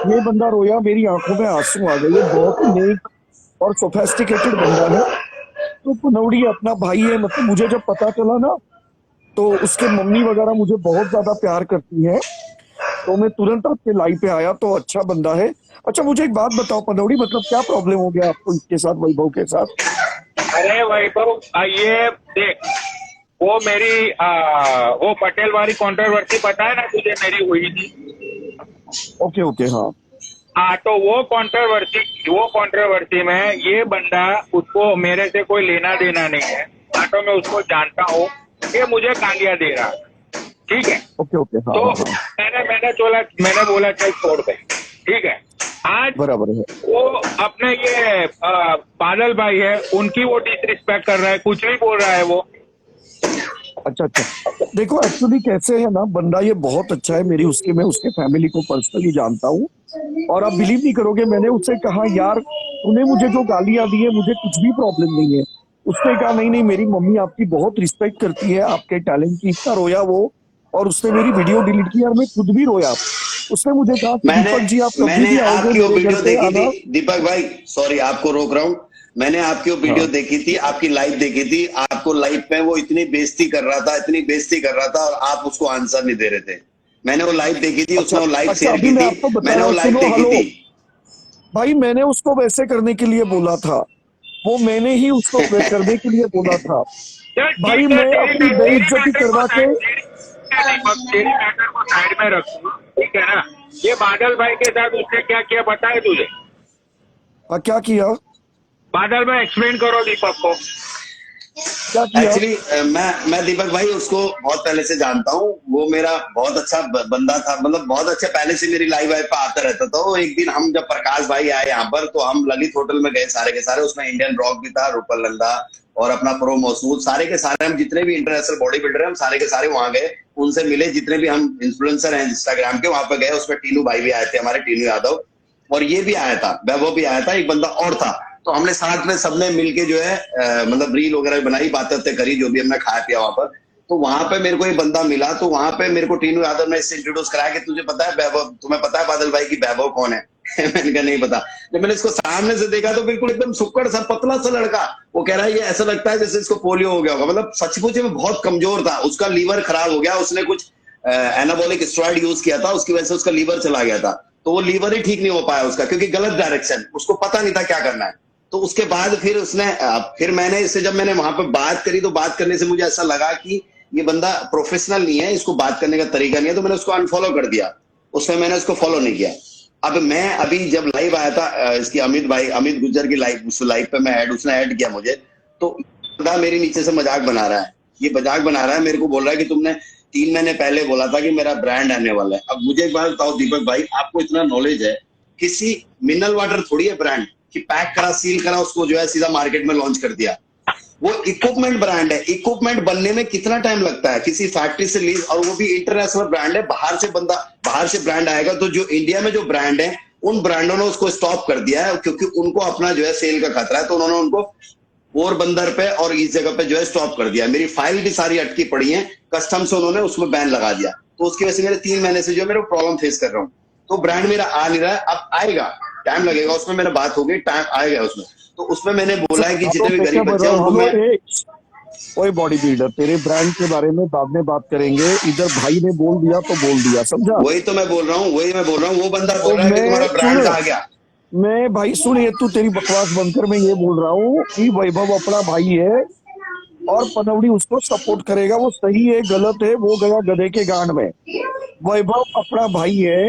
ये बंदा रोया, मेरी आंखों में आंसू आ गए। ये बहुत ही नेक और सोफेस्टिकेटेड बंदा है। तो पनौड़ी अपना भाई है। मतलब मुझे जब पता चला ना, तो उसके मम्मी वगैरह मुझे बहुत ज्यादा प्यार करती है, तो मैं तुरंत आपके लाइव पे आया। तो अच्छा बंदा है। अच्छा मुझे एक बात बताओ पनौड़ी, मतलब क्या प्रॉब्लम हो गया आपको इसके साथ, वैभव के साथ? अरे वैभव, ये देख, वो मेरी वो पटेल वाली कंट्रोवर्सी पता है ना तुझे, मेरी हुई थी। ओके ओके, हाँ हाँ, तो वो कंट्रोवर्सी में ये बंदा, उसको मेरे से कोई लेना देना नहीं है। हाँ, तो मैं उसको जानता हूँ, ये मुझे गालियां दे रहा, ठीक है। ओके ओके, हाँ तो हाँ, मैंने बोला चल छोड़ भाई, ठीक है। आज बराबर है। वो अपने ये बादल भाई है, उनकी वो डिसरिस्पेक्ट कर रहा है, कुछ भी बोल रहा है वो। अच्छा अच्छा, देखो एक्चुअली कैसे है ना, बंदा ये बहुत अच्छा है। मैं उसके फैमिली को पर्सनली जानता हूँ। और आप बिलीव नहीं करोगे, मैंने उससे कहा यार तूने मुझे जो गालियां दी है, मुझे कुछ भी प्रॉब्लम नहीं है। उसने कहा नहीं नहीं, मेरी मम्मी आपकी बहुत रिस्पेक्ट करती है, आपके टैलेंट की। इतना रोया वो, और उसने मेरी वीडियो डिलीट की और मैं खुद भी रोया। उसने मुझे कहा कि मैंने दीपक जी आप कभी मैंने भी आओगे आपकी वो मेरे घर वीडियो पे देखी आना। थी दीपक भाई, सॉरी आपको रोक रहा हूँ। मैंने आपकी वो वीडियो हाँ देखी थी, आपकी लाइव देखी थी। आपको लाइव में वो इतनी बेइज्जती कर रहा था, इतनी बेइज्जती कर रहा था, और आप उसको आंसर नहीं दे रहे थे। मैंने वो लाइव देखी थी, अच्छा उसने वो लाइव अच्छा, शेयर अभी की मैं थी। आपको बता मैंने रहा वो हूँ, लाइव सुनो, देखी हेलो थी। भाई। मैंने उसको वैसे करने के लिए बोला था, वो मैंने ही उसको करने के लिए बोला था। चल भाई ठीक है, मैं अपनी तेरी बेइज्जती मैटर को करवा के। तेरी मैटर को साइड में रखूँ, ठीक है ना। ये बादल भाई के साथ उसने क्या किया पता है तुझे? हाँ, क्या किया? बादल भाई एक्सप्लेन करो दीपक को। क्या किया? एक्चुअली मैं दीपक भाई उसको बहुत पहले से जानता हूँ। वो मेरा बहुत अच्छा बंदा था, मतलब बहुत अच्छा, पहले से मेरी लाइव वाइव पे आता रहता था। वो एक दिन हम जब प्रकाश भाई आए यहाँ पर, तो हम ललित होटल में गए सारे के सारे। उसमें इंडियन रॉक भी था, रूपल नंदा और अपना प्रो मसूद, सारे के सारे हम जितने भी इंटरनेशनल बॉडी बिल्डर हैं, हम सारे के सारे वहां गए, उनसे मिले। जितने भी हम इन्फ्लुएंसर हैं इंस्टाग्राम के, वहां पे गए। उसमें टीनू भाई भी आए थे, हमारे टीनू यादव, और ये भी आया था, वैभव भी आया था, एक बंदा और था। तो हमने साथ में सबने मिलके जो है मतलब रील वगैरह बनाई, बातें करी, जो भी हमने खाया पिया वहां पर। तो वहां पे मेरे को एक बंदा मिला, तो वहां पे मेरे को टीनू यादव ने इससे इंट्रोड्यूस कराया कि तुझे पता है वैभव, तुम्हें पता है बादल भाई की वैभव कौन है? मैंने कहा नहीं पता। जब मैंने इसको सामने से देखा तो बिल्कुल एकदम सुक्कड़ सा पतला सा लड़का। वो कह रहा है ये ऐसा लगता है जैसे इसको पोलियो हो गया होगा। मतलब सच पूछे में बहुत कमजोर था, उसका लीवर खराब हो गया, उसने कुछ एनाबॉलिक स्टेरॉइड यूज किया था, उसकी वजह से उसका लीवर चला गया था। तो वो लीवर ही ठीक नहीं हो पाया उसका, क्योंकि गलत डायरेक्शन, उसको पता नहीं था क्या करना है। तो उसके बाद फिर उसने फिर मैंने इससे जब मैंने वहां पर बात करी, तो बात करने से मुझे ऐसा लगा कि ये बंदा प्रोफेशनल नहीं है, इसको बात करने का तरीका नहीं है, तो मैंने उसको अनफॉलो कर दिया। उसमें मैंने उसको फॉलो नहीं किया। अब मैं अभी जब लाइव आया था इसकी अमित गुज्जर की लाइव, उस लाइव पे मैं उसने ऐड किया मुझे। तो बंदा मेरे नीचे से मजाक बना रहा है, ये मजाक बना रहा है, मेरे को बोल रहा है कि तुमने 3 महीने पहले बोला था कि मेरा ब्रांड आने वाला है। अब मुझे एक बात बताओ दीपक भाई, आपको इतना नॉलेज है, किसी मिनरल वाटर थोड़ी है ब्रांड कि पैक करा, सील करा, उसको जो है सीधा मार्केट में लॉन्च कर दिया। वो इक्विपमेंट ब्रांड है। इक्विपमेंट बनने में कितना टाइम लगता है, किसी फैक्ट्री से लीज, और वो भी इंटरनेशनल ब्रांड है। बाहर से ब्रांड आएगा, तो जो इंडिया में जो ब्रांड है, उन ब्रांडों ने उसको स्टॉप कर दिया है, क्योंकि उनको अपना जो है सेल का खतरा है। तो उन्होंने उनको पोरबंदर पे और इस जगह पे जो है स्टॉप कर दिया। मेरी फाइल भी सारी अटकी पड़ी है, कस्टम से उन्होंने उसमें बैन लगा दिया। तो उसकी वजह से मेरे 3 महीने से जो मेरे प्रॉब्लम फेस कर रहा हूँ। तो ब्रांड मेरा आ नहीं रहा है, अब आएगा, टाइम लगेगा, उसमें मेरा बात हो गई, टाइम आएगा उसमें। तो उसमें मैंने बोला है कि जितने भी गरीब बच्चे हैं उनको मैं। ओए बॉडी बिल्डर, तेरे ब्रांड के बारे में बाद में बात करेंगे। इधर भाई ने बोल दिया तो बोल दिया, समझा? वही तो मैं बोल रहा हूँ, वो बंदा तो बोल रहा है कि तुम्हारा ब्रांड सुन, कहाँ गया। मैं भाई सुन, ये तू तेरी बकवास बंद कर। मैं ये बोल रहा हूँ कि वैभव अपना भाई है और पनौड़ी उसको सपोर्ट करेगा। वो सही है गलत है वो गया गधे के गांड में। वैभव अपना भाई है,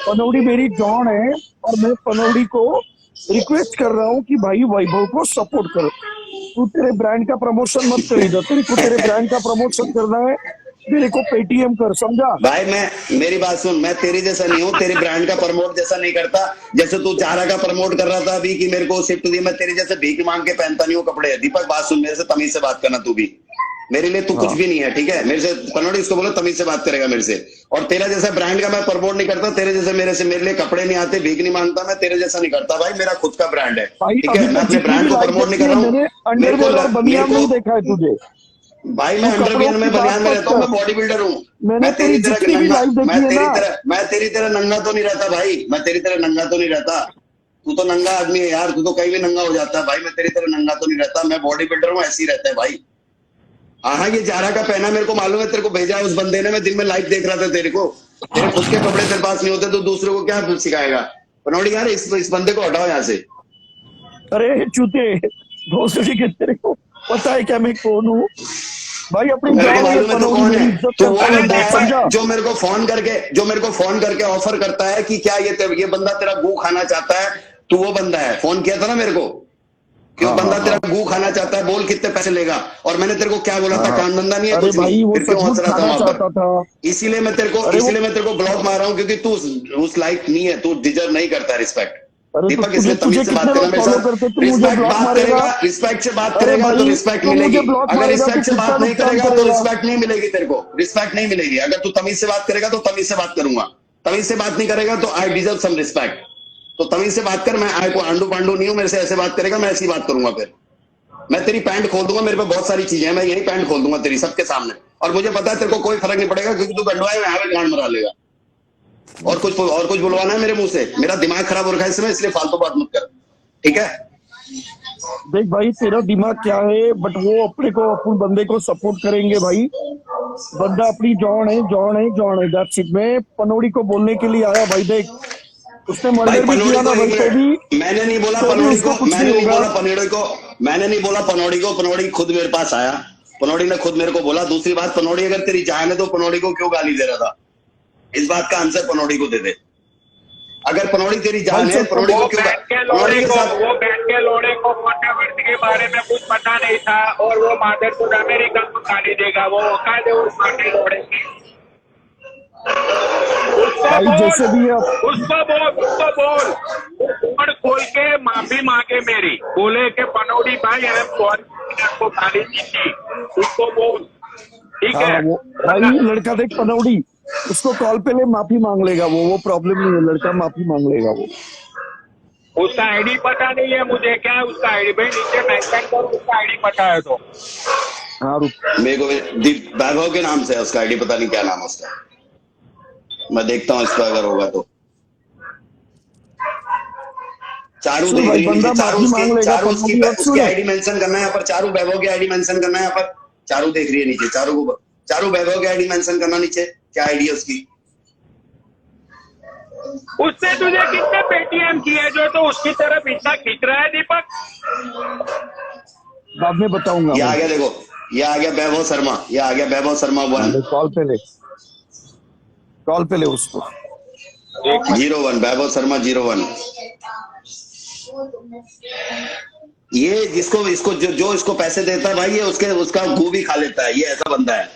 पनौड़ी मेरी जॉन है, और मैं पनौड़ी को रिक्वेस्ट कर रहा हूँ कि भाई वैभव को सपोर्ट कर। तू तेरे ब्रांड का प्रमोशन मत कर इधर, तेरे को तेरे ब्रांड का प्रमोशन करना है, मेरे को पेटीएम कर, समझा? भाई मेरी बात सुन, मैं तेरी जैसा नहीं हूँ, तेरे ब्रांड का प्रमोट जैसा नहीं करता। जैसे तू चारा का प्रमोट कर रहा था अभी कि मेरे को शिफ्ट दी, मैं तेरे जैसे भीख मांग के पहनता नहीं हूँ कपड़े। दीपक बात सुन, मेरे से तमीज से बात करना। तू भी मेरे लिए तू कुछ भी नहीं है, ठीक है? मेरे से पनौड़ी इसको बोलो तमीज से बात करेगा मेरे से। और तेरा जैसा ब्रांड का मैं प्रमोट नहीं करता, तेरे जैसे मेरे लिए कपड़े नहीं आते, भीख नहीं मांगता, मैं तेरे जैसा नहीं करता। भाई मेरा खुद का ब्रांड है, ठीक है? मैं अपने ब्रांड को प्रमोट नहीं कर रहा हूँ। अंडरवेयर और बनियान नहीं देखा है तुझे? भाई मैं तू कपड़ों अंडरवियर में की बात बनियान में मत रहता हूँ, मैं कर। बॉडी बिल्डर हूँ। मैंने मैं तेरी तेरी तरह जितनी भी नंगा, लाइव देखी है ना, मैं तेरी तरह नंगा तो नहीं रहता भाई, मैं तेरी तरह नंगा तो नहीं रहता। तू तो नंगा आदमी है यार, तू तो कहीं भी नंगा हो जाता है भाई, मैं तेरी तरह नंगा तो नहीं रहता, मैं बॉडी बिल्डर हूँ, ऐसे ही रहता है भाई। हाँ ये जारा का पहना मेरे को मालूम है, तेरे को भेजा है उस बंदे ने, मैं दिन में लाइव देख रहा था तेरे को। तेरे खुद के कपड़े तेरे पास नहीं होते तो दूसरों को क्या सिखाएगा। पनौड़ी यार इस बंदे को हटाओ यहाँ से। अरे चूते भोसड़ी के, तेरे को पता है क्या मैं कौन हूँ भाई? अपनी मेरे को जान है ये मालूम है तू पनौड़ी, कौन है। मेरी इज्जत तू वो करता है अरे बंदा बहुत, देखो, है समझा? जो मेरे को फोन करके ऑफर करता है कि क्या ये बंदा तेरा गू खाना चाहता है। तू वो बंदा है, फोन किया था ना मेरे को कि वो हाँ हाँ बंदा तेरा हाँ गू खाना चाहता है, बोल कितने पैसे लेगा। और मैंने तेरे को क्या बोला हाँ था, हाँ। काम धंधा नहीं है अरे कुछ नहीं, भाई वो फिर क्यों हंस सचमुच रहा था खाना वहां पर। चाहता था। इसीलिए मैं अरे वो, तेरे को ब्लॉक मार रहा हूँ, क्योंकि तू उस लाइक नहीं है, तू डिजर्व नहीं करता रिस्पेक्ट। अरे तो दीपक तुझे इसलिए तुझे तमीज से बात कितने करना लोग मेरे फॉलो साथ। करते, तू मुझे ब्लॉक मारेगा? रिस्पेक्ट से बात अरे करेगा तो भाई रिस्पेक्ट तू मुझे मिलेगी। ब्लॉक अगर मारेगा तो रिस्पेक्ट से कितना बात नहीं नुकसान करेगा तो करेगा? रिस्पेक्ट नहीं मिलेगी तेरे को, रिस्पेक्ट नहीं मिलेगी। अगर तू तमीज से बात करेगा तो तमीज से बात करूंगा, तमीज से बात नहीं करेगा तो आई डिजर्व सम रिस्पेक्ट। तो तमीज से बात कर, मैं आई को आंडू पांडू नहीं हूं, मेरे से ऐसे बात करेगा मैं ऐसी बात करूंगा। फिर मैं तेरी पैंट खोल दूंगा, मेरे पे बहुत सारी चीजें हैं, मैं यही पैंट खोल दूंगा तेरी सबके सामने। और मुझे पता है तेरे को कोई फर्क नहीं पड़ेगा, क्योंकि तू गंडवाए में यहाँ पे गांड मरा लेगा। और कुछ बुलवाना है मेरे मुंह से, मेरा दिमाग खराब हो रखा है इसमें, इसलिए फालतू बात मत कर, ठीक है? देख भाई तेरा दिमाग क्या है, बट वो अपने को अपन बंदे को सपोर्ट करेंगे भाई। बंदा अपनी जॉन है, जॉन है, जॉन है, दैट्स इट। मैं पनौड़ी को बोलने के लिए आया भाई। देख उसने भाई मर्डर भी पनौड़ी किया को ना एक भाई, मिनट, मैंने नहीं बोला तो भी पनौड़ी को, उसको कुछ नहीं मैंने नहीं होगा। बोला पनौड़ी को, मैंने नहीं बोला पनौड़ी को, पनौड़ी खुद मेरे पास आया, पनौड़ी ने खुद मेरे को बोला। दूसरी बात, पनौड़ी अगर तेरी जान है तो पनौड़ी को क्यों गाली दे रहा था, इस बात का आंसर पनौड़ी को दे दे। अगर पनौड़ी तेरी भाई जान है, चल पनौड़ी को वो क्यों बैठ के पनौड़ी लोड़े के को साथ। वो बैठ के लोड़े को कंट्रोवर्सी के बारे में कुछ पता नहीं था, और वो मादर को अमेरिका को गाली देगा। वो औकात है उस माटे लोड़े की। उसको भाई बोल, जैसे भी है उसको बोल फोन खोल के माफी मांगे मेरी, बोले कि पनौड़ी भाई आई एम सॉरी आपको गाली दी थी, उसको बोल, ठीक हाँ है? वो भाई लड़का देख पनौड़ी, उसको कॉल पे ले माफी मांग लेगा वो प्रॉब्लम नहीं है, लड़का माफी मांग लेगा वो। उसका आईडी पता नहीं है मुझे, क्या है उसका आईडी? भाई नीचे मेंशन कर, उसका आईडी पता है तो। हाँ रुक। मेरे को वैभव के नाम से है उसका आईडी, पता नहीं क्या नाम है उसका, मैं देखता हूँ इसका अगर होगा तो। चारू सुन देख भाई रही है नीचे, बंदा माफी मांग लेगा पनौड़ी। और उसकी सुन, आईडी मेंशन करना है यहाँ पर, चारू वैभव की आईडी मेंशन करना है यहाँ पर। चारू देख रही है नीचे, चारू वैभव की आईडी मेंशन करना नीचे, क्या आईडी है उसकी। उसने तुझे कितने पेटीएम किए जो तो उसकी तरफ इतना खींच रहा है दीपक? बाद में बताऊंगा ये मैं। आ गया देखो, ये आ गया वैभव शर्मा, ये आ गया वैभव शर्मा 1 कॉल पे ले, कॉल पे ले उसको। 01 वैभव शर्मा 01। ये इसको जो इसको पैसे देता है भाई, ये उसका गू भी खा लेता है, ये ऐसा बंदा है।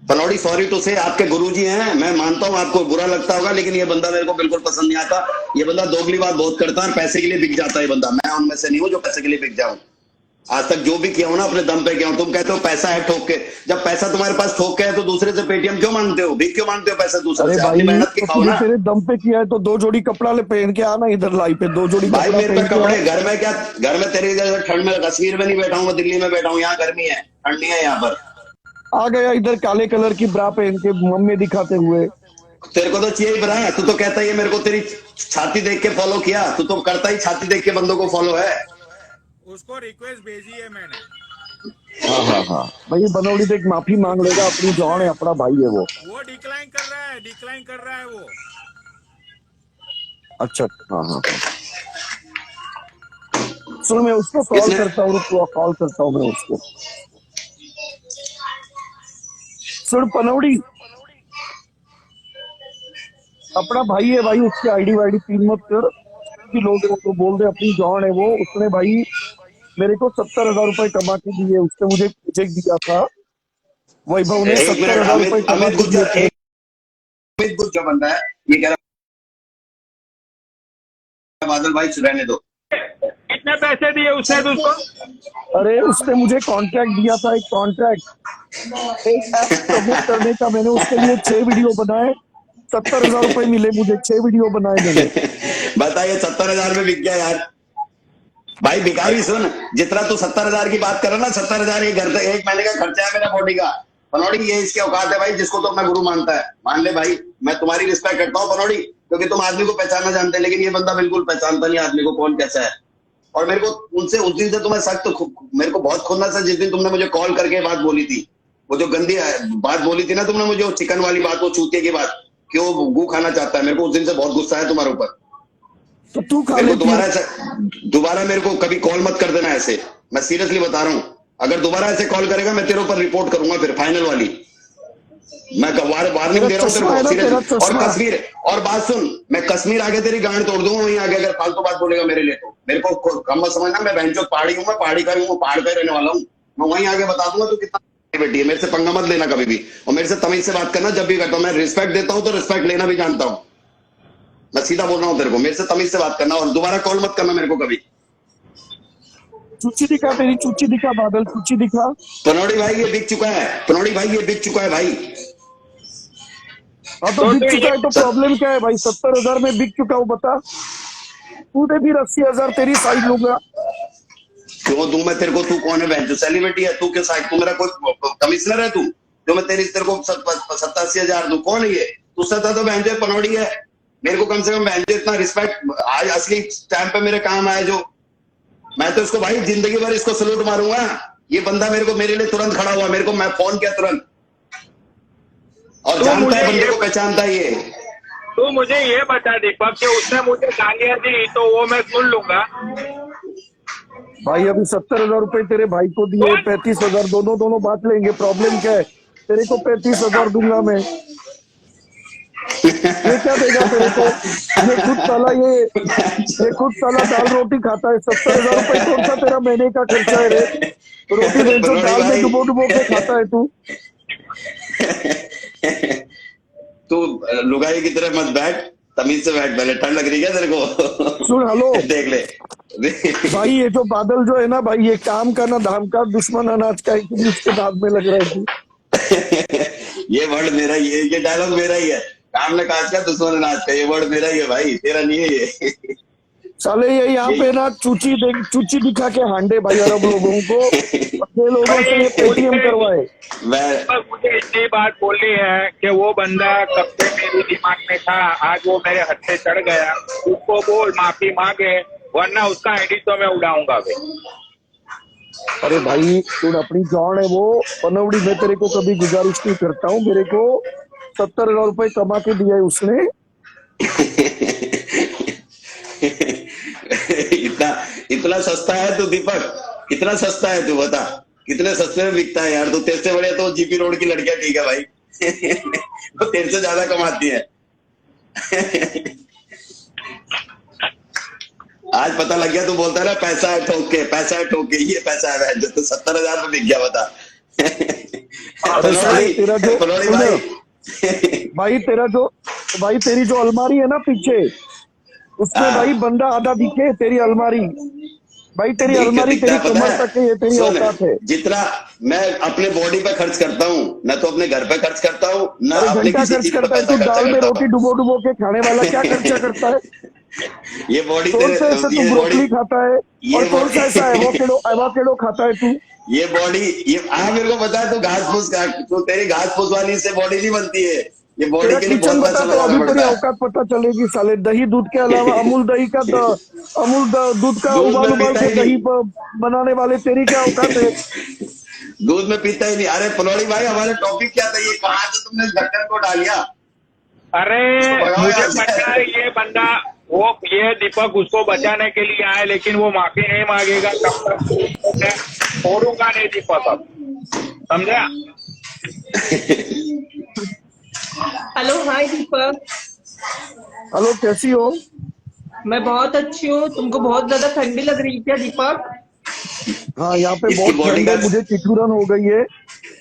पनौड़ी सॉरी टू से, आपके गुरुजी हैं, मैं मानता हूँ आपको बुरा लगता होगा, लेकिन ये बंदा मेरे को बिल्कुल पसंद नहीं आता। ये बंदा दोगली बात बहुत करता है, पैसे के लिए बिक जाता है ये बंदा। मैं उनमें से नहीं हूँ जो पैसे के लिए बिक जाऊं। आज तक जो भी किया हूं ना अपने दम पे किया हूं। तुम कहते हो पैसा है ठोक के, जब पैसा तुम्हारे पास ठोक के है तो दूसरे से पेटीएम क्यों मांगते हो, भीख क्यों मांगते हो पैसा दूसरे अरे से? भाई अपनी मेहनत की तो खाओ तुझे ना तेरे दम पे किया है तो 2 जोड़ी कपड़ा ले पहन के आना इधर लाई पे, 2 जोड़ी भाई। कपड़ा मेरे पे पहन के कपड़े आ। घर में क्या, घर में तेरी जगह ठंड में कश्मीर में नहीं बैठा हूँ, मैं दिल्ली में बैठा हूँ, यहाँ गर्मी है, ठंड नहीं है यहाँ पर। आ गया इधर काले कलर की ब्रा पहन के मम्मी दिखाते हुए। तेरे को तो चाहिए ही बना है, तू तो कहता ही है मेरे को तेरी छाती देख के फॉलो किया, तू तो करता ही छाती देख के बंदों को फॉलो है। उसको रिक्वेस्ट भेजी है मैंने। हाँ हाँ हाँ भाई बनौड़ी देख माफी मांग लेगा, अपनी जॉन है, अपना भाई है वो। डिक्लाइन कर रहा है वो। अच्छा हाँ हाँ हाँ। सुन मैं उसको कॉल किसने? करता हूँ, कॉल करता हूँ मैं उसको। सुन पनौड़ी, अपना भाई है भाई, उसकी आईडी वाईडी पिन मत कर। भी लोग तो बोल दे अपनी जॉन है वो। उसने भाई मेरे को 70,000 रुपए कमा के दिए, उसने मुझे चेक दिया था, वैभव ने एक मिनट, 70,000 रुपए कमा अमित के दिए गुज्जर, थे। अमित गुज्जर बंदा है ये, कह रहा बादल भाई रहने दो। कितने पैसे दिए उसने तुझको? अरे उसने मुझे कॉन्ट्रैक्ट दिया था, एक कॉन्ट्रैक्ट एक ऐप प्रमोट करने का। मैंने उसके लिए 6 वीडियो बनाए, 70,000 रुपए मिले मुझे, 6 वीडियो बनाए मैंने। बताइए 70,000 में बिक गया यार। भाई भिखारी सुन, जितना तू 70,000 की बात कर रहा ना, 70,000 एक महीने का खर्चा है मेरा बॉडी का। पनौड़ी ये इसके औकात है भाई, जिसको तो अपना गुरु मानता है मान ले भाई। मैं तुम्हारी रिस्पेक्ट करता हूँ पनौड़ी, क्योंकि तुम आदमी को पहचानना जानते हैं, लेकिन ये बंदा बिल्कुल पहचानता नहीं आदमी को कौन कैसा है। और मेरे को उनसे उस दिन से तुम्हें सख्त मेरे को बहुत खुन्नस है, जिस दिन तुमने मुझे कॉल करके बात बोली थी, वो जो गंदी बात बोली थी ना तुमने मुझे, वो चिकन वाली बात, वो चूतिए की बात, क्यों गू खाना चाहता है, मेरे को उस दिन से बहुत गुस्सा है तुम्हारे ऊपर। तो तू खा मेरे को ले। दोबारा मेरे को कभी कॉल मत कर देना ऐसे, मैं सीरियसली बता रहा हूँ। अगर दोबारा ऐसे कॉल करेगा मैं तेरे ऊपर रिपोर्ट करूंगा, फिर फाइनल वाली। मैं वार्निंग दे रहा हूँ तेरे को सीरियसली। और कश्मीर, और बात सुन, मैं कश्मीर आगे तेरी गांड तोड़ दूंगा वहीं आगे, अगर फालतू बात बोलेगा मेरे लिए तो। मेरे को कम मत समझना, मैं बहनचोद पहाड़ी हूँ, मैं पहाड़ी का हूँ, पहाड़ पे रहने वाला हूँ। मैं वहीं आगे बता दूंगा तू कितना बेटी है। मेरे से पंगा मत लेना कभी भी, और मेरे से तमीज से बात करना जब भी करता हूँ। मैं रिस्पेक्ट देता हूँ तो रिस्पेक्ट लेना भी जानता हूँ। मैं सीधा बोल रहा हूँ तेरे को, मेरे से तमीज से बात करना, और दोबारा कॉल मत करना मेरे को कभी। चूची दिखा, तेरी चूची दिखा बादल, चूची दिखा। पनौड़ी भाई ये बिक चुका है, पनौड़ी भाई ये बिक चुका है भाई। हाँ तो बिक चुका है तो प्रॉब्लम क्या है भाई? 70,000 में बिक चुका हूँ बता। तू दे भी 80,000 तेरी साइड लूंगा। क्यों दूं मैं तेरे को? तू कौन है बहन जो सेलिब्रिटी है? तू के साइड? तू मेरा कोई कमिश्नर है तू जो मैं तेरे को 70-80,000 दूं? कौन है ये? तुझसे तो बहन जो पनौड़ी है। मेरे को कम से कम बहन जो इतना रिस्पेक्ट आज असली टाइम पे मेरे काम आया जो, मैं तो इसको भाई जिंदगी भर इसको सलूट मारूंगा। ये बंदा मेरे लिए तुरंत खड़ा हुआ, मेरे को मैं फोन किया तुरंत, और तो जानता है बंदे को, पहचानता है ये। तो मुझे ये बता दीपक कि उसने मुझे गालियां दी तो वो मैं सुन लूंगा भाई। अभी 70,000 रुपए तेरे भाई को दिए, 35,000 दोनों बांट लेंगे। प्रॉब्लम क्या है? तेरे को 35,000 दूंगा मैं। ये क्या देगा तेरे को? ये खुद साला दाल रोटी खाता है। 70,000 रुपए कौन सा तेरा महीने का खर्चा है रे? रोटी बेचो, दाल में डुबो के खाता है तू। तू लुगाई की तरह मत बैठ, तमीज से बैठ। पहले ठंड लग रही है तेरे को? सुन हेलो देख ले भाई, ये जो बादल जो है ना भाई, ये काम का ना धाम का, दुश्मन अनाज का, इसके दाद में लग रहा है तू। ये वर्ड मेरा ही है, ये डायलॉग मेरा ही है। काम न काज का दुश्मन अनाज का, ये वर्ड मेरा ही है भाई, तेरा नहीं है ये। साले ये यहाँ पे ना चूची दिखा के हांडे भाई अरब लोगों को, अपने लोगों से ये पेटीएम करवाए। मुझे इतनी बात बोलनी है कि वो बंदा कब से मेरे दिमाग में था, आज वो मेरे हाथ से चढ़ गया। उसको बोल माफी मांगे, वरना उसका आईडी तो मैं उड़ाऊंगा भाई। अरे भाई तू अपनी जान है वो पनौड़ी, मैं तेरे को कभी गुजारिश नहीं करता हूँ। मेरे को 70,000 रुपए कमा के दिया है उसने। इतना सस्ता है तू दीपक? इतना सस्ता है तू? बता कितने सस्ते में बिकता है यार तू। तेरे से बड़े तो जीपी रोड की लड़कियां ठीक है भाई। वो तेरे से ज्यादा कमाती है। आज पता लग गया, तू बोलता है ना पैसा है ठोक के, पैसा है ठोक के। ये पैसा है जो तो 70,000 में बिक गया, बता। भाई तेरी जो अलमारी है ना पीछे, उसमें भाई बंदा आधा दिखे। तेरी अलमारी भाई, तेरी अलमारी तेरी कमर तक है, ये तेरी औकात है। जितना मैं अपने बॉडी पे खर्च करता हूँ, न तो अपने घर पे खर्च करता हूँ, न अपने किसी चीज पे खर्च करता हूँ। दाल में रोटी डुबो के खाने वाला क्या खर्चा करता है? ये बॉडी कौन सा ऐसा तू ब्रोकली खाता है, और कौन सा ऐसा एवोकेडो खाता है तू? ये बॉडी, ये मेरे को पता है तू घास फूस का, तो तेरी घास फूस वाली से बॉडी नहीं बनती है। ये बॉडी के लिए बहुत पैसा लगाना पड़ता है। तेरी औकात पता चलेगी साले। दही दूध के अलावा अमूल दूध का उबाल के दही बनाने वाले तेरी क्या औकात है? दूध में पीता ही नहीं। अरे पनौड़ी भाई, हमारे टॉपिक क्या था? ये कहाँ से तुमने ढक्कन को डाल दिया? अरे मुझे पता है ये बंदा, वो ये दीपक उसको बचाने के लिए आए, लेकिन वो माफी नहीं मांगेगा तब तक छोड़ूंगा नहीं दीपक। अब समझा? हेलो, हाय दीपक। हेलो, कैसी हो? मैं बहुत अच्छी हूँ। तुमको बहुत ज्यादा ठंडी लग रही है दीपक? हाँ, यहाँ पे बहुत ठंड है, मुझे ठिठुरन हो गई है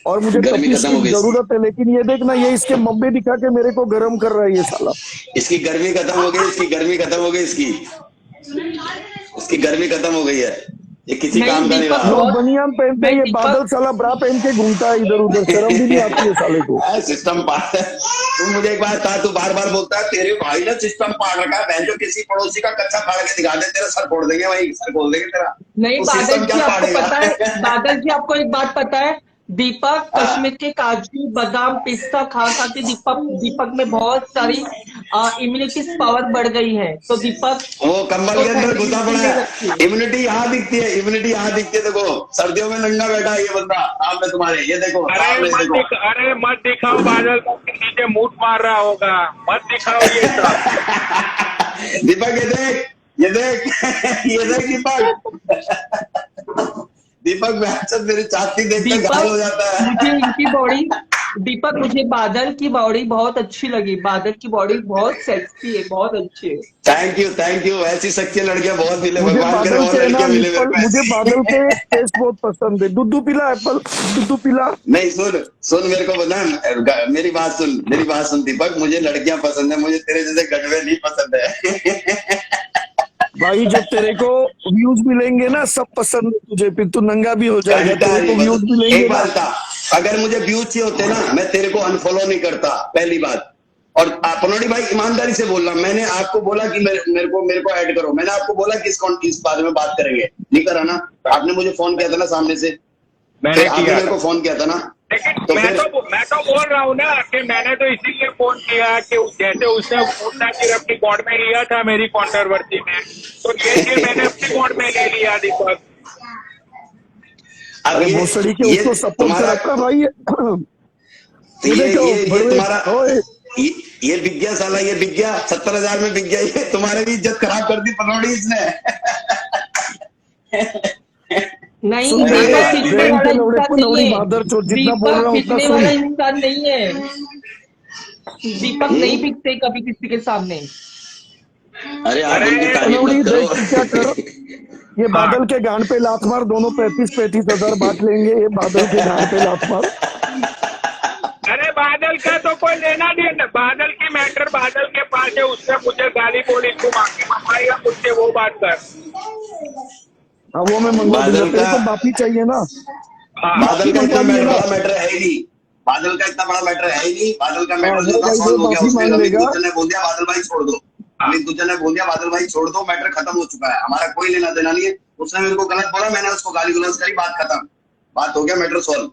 और मुझे तपीस की जरूरत है। लेकिन ये देखना, ये इसके मम्मी दिखा के मेरे को गर्म कर रहा है ये साला। इसकी गर्मी खत्म हो गई, इसकी गर्मी खत्म हो गई, इसकी गर्मी खत्म हो गई है। ये किसी नहीं, काम का नहीं दीपक रहा। बहुत- बनियान पहनते नहीं, ये दीपक- बादल साला ब्रा पहन के घूमता है इधर उधर, शर्म भी नहीं आती है साले को। सिस्टम पार तू मुझे एक बार कहा, तू बार बार बोलता है तेरे भाई ने सिस्टम पार रखा है, बहन जो किसी पड़ोसी का कच्चा फाड़ के दिखा दे, तेरा सर फोड़ देंगे भाई, सर खोल देंगे तेरा। नहीं तो बादल सिस्टम जी क्या आपको फाड़ेगा? पता है, बादल जी आपको एक बात पता है, दीपक हाँ। कश्मीर के काजू बादाम पिस्ता खा खा के दीपक में बहुत सारी इम्यूनिटी पावर बढ़ गई है। तो दीपक वो कंबल के अंदर घुसा पड़ा है, रखिए। इम्यूनिटी यहाँ दिखती है, इम्यूनिटी यहाँ दिखती है। देखो सर्दियों में नंगा बैठा है ये बंदा सामने तुम्हारे, ये देखो सामने देखो। अरे मत दिखाओ, बादल का नीचे मूठ मार रहा होगा, मत दिखाओ ये सब। दीपक ये देख, ये देख ये देख दीपक। दीपक मैं मेरी छाती देखकर घायल हो जाता है। मुझे इनकी बॉडी, दीपक मुझे बादल की बॉडी बहुत अच्छी लगी, बादल की बॉडी बहुत सेक्सी है, बहुत अच्छी है। थैंक यू ऐसी सच्ची लड़कियां बहुत मिले, मुझे भगवान करे बादल और के ना लड़कियां मिले मेरे निप्पल, को मुझे ऐसी। बादल के टेस्ट बहुत पसंद है। दूध पिला एप्पल, दूध पिला। नहीं सुन मेरे को बता, मेरी बात सुन दीपक, मुझे लड़कियां पसंद है, मुझे तेरे जैसे गड़वे नहीं पसंद है। भाई जब तेरे को व्यूज मिलेंगे ना सब पसंद है तुझे, फिर तू नंगा भी हो जाएगा, तेरे को व्यूज मिलेंगे एक ना। बात था, अगर मुझे व्यूज चाहिए होते ना मैं तेरे को अनफॉलो नहीं करता, पहली बात। और पनौड़ी भाई ईमानदारी से बोल रहा, मैंने आपको बोला कि मेरे को ऐड करो, मैंने आपको बोला कि इस बारे में बात करेंगे, नहीं करा ना? आपने मुझे फोन किया था ना सामने से, मैंने आपने किया मेरे को फोन किया था ना। लेकिन तो मैं तो बोल रहा हूँ ना कि मैंने तो इसीलिए फोन किया कि जैसे उसने पूछना कि अपनी कॉर्ड में लिया था मेरी कंट्रोवर्सी में, तो ये मैंने अपनी कॉर्ड में ले लिया दीपक। अब अरे भोसड़ी के उसको सपोर्ट कर रखा भाई। ये तुम्हारा ये बिक गया साला, ये बिक गया 70,000 में बिक गया, ये तुम्हारी भी इज्जत खराब कर दी पनौड़ी इसने। नहीं, सुन दीपक यार, खींचने वाला इंसान पनौड़ी नहीं बादर चो, है, जितना बोल रहा दीपक हूँ उतना खींचने सुन। वाला इंसान नहीं है, दीपक नहीं बिकते कभी किसी के सामने। अरे आप उनकी तारीफ पनौड़ी मत देख करो। क्या कर, ये बादल के गांड पे लात मार, दोनों 35,000 बांट लेंगे, ये बादल के गांड पे लात मार। अरे बादल का तो कोई लेना नहीं है, बादल की मैटर बादल के पास है, उससे मुझे गाली बोली, तू मांगी मंगवाएगा मुझसे वो बात कर। हाँ वो मैं मंगवा दूंगा, बादल तेरे का- को माफी चाहिए ना। हाँ, बादल का इतना मंगवा बड़ा मैटर है ही नहीं, बादल का इतना बड़ा मैटर है ही नहीं, बादल का मैटर वो जो था भाई सॉल्व वो हो गया, माफी उसमें मांग अमित लेगा। गुज्जर ने बोल दिया बादल भाई छोड़ दो, अमित गुज्जर ने बोल दिया बादल भाई छोड़ दो, मैटर खत्म हो चुका है, हमारा कोई लेना देना नहीं है। उसने मेरे को गलत बोला, मैंने उसको गाली गुलाज करी, बात खत्म, बात हो गया, मैटर सॉल्व।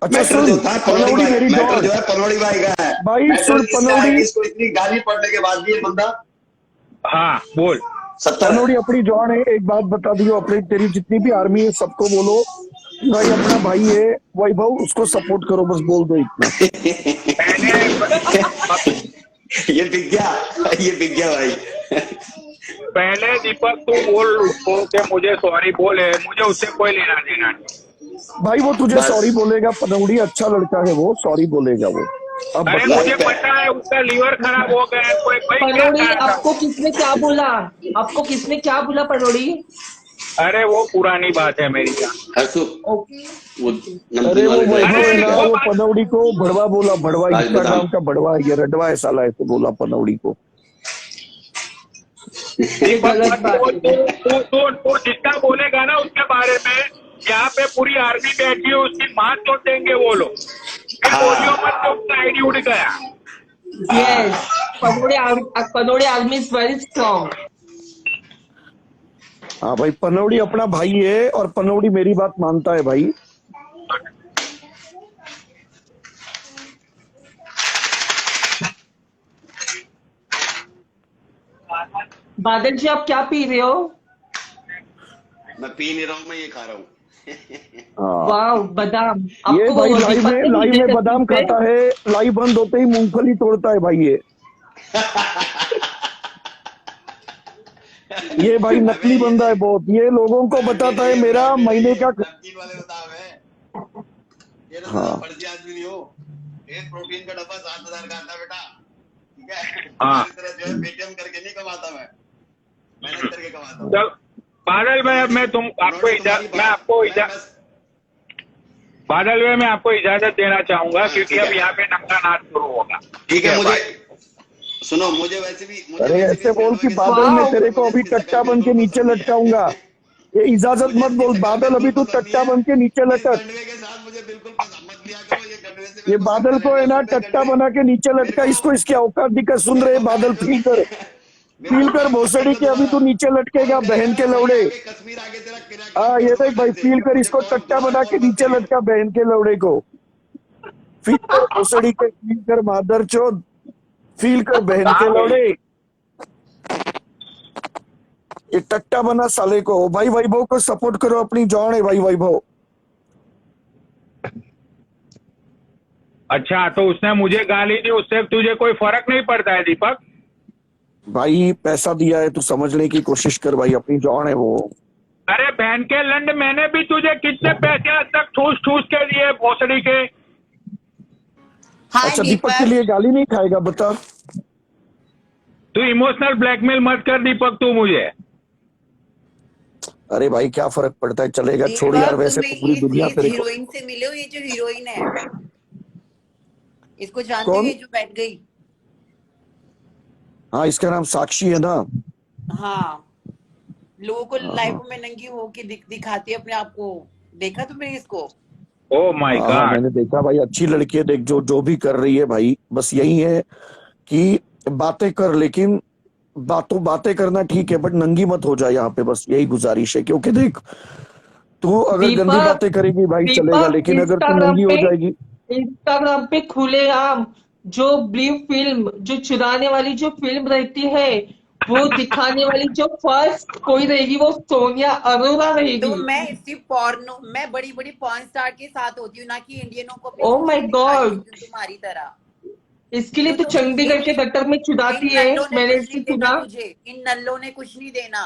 अच्छा मैटर सुन, जो था पनौड़ी मेरी मैटर जान जो है पनौड़ी भाई का है भाई, मैटर सुन इसका है कि पनौड़ी, इसको इतनी गाली पड़ने के बाद भी ये बंदा हाँ बोल। 70 पनौड़ी अपनी जॉन है। एक बात बता दियो, अपनी तेरी जितनी भी आर्मी है सबको बोलो भाई अपना भाई है वैभव, उसको सपोर्ट करो, बस बोल दो इतना। ये बिक गया भाई। पहले दीपक तू बोल उसको कि मुझे सॉरी बोले, मुझे उससे कोई लेना देना नहीं। भाई वो तुझे बस। सॉरी बोलेगा, पनौड़ी अच्छा लड़का है वो, सॉरी बोलेगा वो। अब अरे बता। मुझे पता है उसका लीवर खराब हो गया है, कोई क्या पनौड़ी कहा था? आपको किसने क्या बोला, आपको किसने क्या बोला पनौड़ी? अरे वो पुरानी बात है मेरी जान। हर्षु वो अरे वो वैभव है ना, अरे, वो पनौड़ी को भड़वा बोला, भड़वा आज बता। इंस्टाग्राम का भड़वा है, ये रडवा है साला, ऐसे बोला पनौड़ी को। ये गलत बात है। तो जितना बोलेगा ना उसके बारे में, यहाँ पे पूरी आर्मी बैठी है, उसकी मां तो देंगे वो लोग। हाँ। बोलियो मत तो उसका आईडी उड़ गया। यस, पनौड़ी आर्मी इज वेरी स्ट्रॉन्ग। हाँ भाई पनौड़ी अपना भाई है और पनौड़ी मेरी बात मानता है भाई। बादल जी आप क्या पी रहे हो? मैं पी नहीं रहा हूँ, मैं ये खा रहा हूँ। हाँ। वाह बादाम। ये आपको भाई वो लाइव दीपक में ने लाइव मुझे में बादाम कसम से- खाता है, लाइव बंद होते ही मूंगफली तोड़ता है भाई ये भाई नकली बंदा है बहुत, ये लोगों को बताता है मेरा महीने का। नमकीन वाले बताओ है, ये तो हाँ। फर्जी आदमी नहीं हो, एक प्रोटीन का डब्बा 7,000 का आता है बेटा, ठीक है? हाँ। इस तरह जो है पेटीएम करके नहीं कमाता, मैं मेहनत करके कमाता हूँ। जब बादल भाई मैं आपको इजाजत देना चाहूंगा, हाँ, क्योंकि ठीक है। अब यहाँ पे नंगा नाच शुरू होगा। ठीक है, भाई। सुनो मुझे वैसे भी अरे ऐसे बोल कि बादल में तेरे को अभी टट्टा बन के नीचे लटकाऊंगा, ये इजाजत मत बोल बादल, अभी तू टट्टा बन के नीचे लटक। गंडवे के साथ मुझे बिल्कुल मत लिया करो, ये गंडवे से ये मैं बादल को है ना टट्टा बना के नीचे लटका, इसको इसकी औकात दिक्कत सुन रहे बादल, फील कर भोसड़ी के, अभी तू नीचे लटकेगा बहन के लौड़े। कश्मीर आगे तेरा किरा हाँ ये देख भाई, फील कर, इसको टट्टा बना के नीचे लटका बहन के लौड़े को। फील कर भोसड़ी के, फील कर मादर चोद, फील कर बहन के लौड़े। ये टट्टा बना साले को। भाई वैभव को सपोर्ट करो, अपनी जॉन है भाई वैभव। अच्छा तो उसने मुझे गाली दी, उससे तुझे कोई फर्क नहीं पड़ता है दीपक? भाई पैसा दिया है, तू समझने की कोशिश कर भाई, अपनी जॉन है वो। अरे बहन के लंड, मैंने भी तुझे कितने पैसे आज तक ठूस ठूस के दिए भोसड़ी के। हाय अच्छा दीपक के लिए गाली नहीं खाएगा बता? तू इमोशनल ब्लैकमेल मत कर दीपक तू मुझे। अरे भाई क्या फर्क पड़ता है, चलेगा, छोड़ यार, वैसे तो पूरी दुनिया तेरे को। हीरोइन से मिले हो, ये जो हीरोइन है इसको जानते कौन? हो, ये जो बैठ गई? हाँ इसका नाम साक्षी है ना। हाँ, लोगों को लाइव में नंगी होके दिखाती है अपने आप को। देखा तुमने इसको? ओ माय हाँ गॉड। मैंने देखा भाई, अच्छी लड़की है, देख जो भी कर रही है भाई, बस यही है कि बातें कर, लेकिन बातें करना ठीक है, बट नंगी मत हो जाए यहाँ पे, बस यही गुजारिश है। क्योंकि देख तू अगर दीपक, गंदी बातें करेगी भाई दीपक, चलेगा, लेकिन अगर तू नंगी हो जाएगी। इंस्टाग्राम पे खुलेआम जो ब्लू फिल्म, जो चुराने वाली जो फिल्म रहती है, वो दिखाने वाली जो फर्स्ट कोई रहेगी वो सोनिया अरोरा रहेगी। तो मैं सिर्फ पॉर्नो, मैं बड़ी बड़ी पॉर्न स्टार के साथ होती हूँ, ना कि इंडियनों को। Oh my God! तुम्हारी तरह। इसके लिए तो चंडीगढ़ के गटर में चुराती है, मैंने इससे सुना। मुझे इन नल्लों ने कुछ नहीं देना।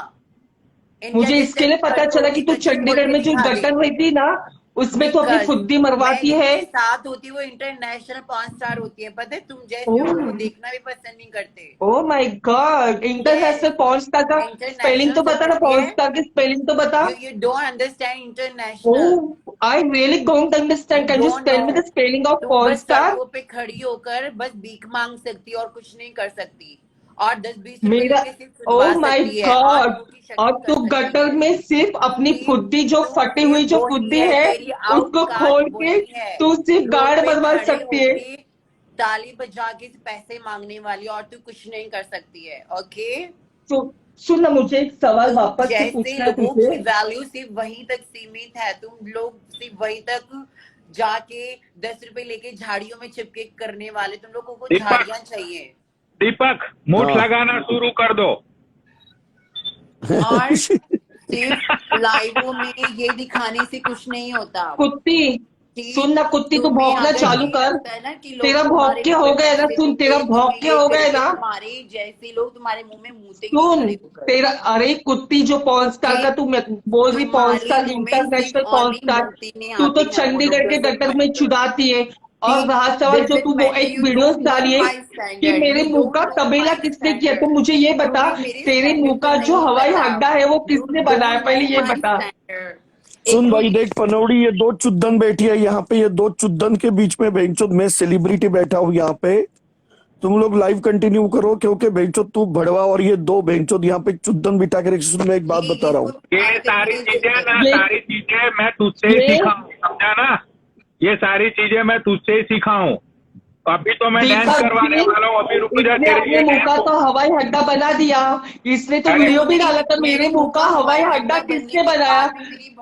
मुझे इसके लिए पता चला कि तू चंडीगढ़ में जो गटर रहती ना, उसमें तो अपनी खुद्दी मरवाती है। साथ होती वो इंटरनेशनल पॉर्न स्टार होती है, पता है? तुम जैसे Oh. लोगों को देखना भी पसंद नहीं करते। Oh my God, international porn star का स्पेलिंग तो बता ना, पॉर्न स्टार की स्पेलिंग तो बता। You don't understand international. Oh, I really don't understand. Can you Don't tell me know. the spelling of तुम porn बस star? सड़कों पे खड़ी होकर बस भीख मांग सकती और कुछ नहीं कर सकती, और 10-20 मेरा रुपए सिर्फ सुनवा ओह माय सकती है, और गॉड, मुंह की शक्ल और कर तू सकती गटर है। में सिर्फ अपनी खुद्दी जो तू फटी हुई जो सिर्फ खुद्दी वही है तेरी उसको outcast खोल के वही है। तू सिर्फ रोड गाड़ पे बनवा खड़े सकती है। होके ताली बजा के पैसे मांगने वाली, और तू कुछ नहीं कर सकती है। ओके, तो सुन ना, मुझे एक सवाल वापस से जैसे पूछना है लोगों तुझे। की वैल्यू सिर्फ वहीं तक सीमित है, तुम लोग सिर्फ वहीं तक जाके 10 रुपए लेके झाड़ियों में चिपके करने वाले, तुम लोगों को दीपक। झाड़ियां चाहिए। दीपक मूठ हाँ। लगाना शुरू कर दो। और सिर्फ लाइवों में ये दिखाने से कुछ नहीं होता। कुत्ती, सुन ना कुत्ती, तू तुम्हें भौंकना अगर चालू ये कर। लगता है ना कि लोग तेरा तुम्हारे भौंके मुंह हो पे गए ना, पैसे सुन, देंगे, तेरा तुम्हें भौंके ये हो गए करेंगे, ना। तुम्हारे जैसे लोग तुम्हारे मुंह में मूते सुन तेरा, अरे कुत्ती, जो पॉर्न स्टार का तू बोल रही, porn star, international porn star, तू तो चंडीगढ़ के गटर में चुराती है। और रहा सवाल जो तू वो एक वीडियो डाली है कि मेरे मुंह का तबेला किसने किया, तो मुझे ये बता, तेरे मुंह का जो हवाई अड्डा है वो किसने बनाया, पहले ये बता। सुन भाई देख पनौड़ी, ये दो चुद्दन बैठी है यहाँ पे, ये दो चुद्दन के बीच में बेंचोद मैं सेलिब्रिटी बैठा हूँ यहाँ पे। तुम लोग लाइव कंटिन्यू करो, क्योंकि बेंचोद तू भड़वा और ये दो बेंचोद यहाँ पे चुद्दन बिठा कर। सुन मैं एक बात बता रहा हूँ, ये सारी चीजें ना, ये- सारी चीजें मैं तुझसे ही ये- सीखा हूँ, समझा ना? ये सारी चीजें मैं तुझसे ही सीखा हूँ। अभी तो मैं डांस करवाने वाला हूँ, अभी रुक जा। इसने अपने मुंह का तो हवाई अड्डा बना दिया, इसने तो अरे वीडियो भी डाला था, मेरे मुंह का हवाई अड्डा किसने बनाया?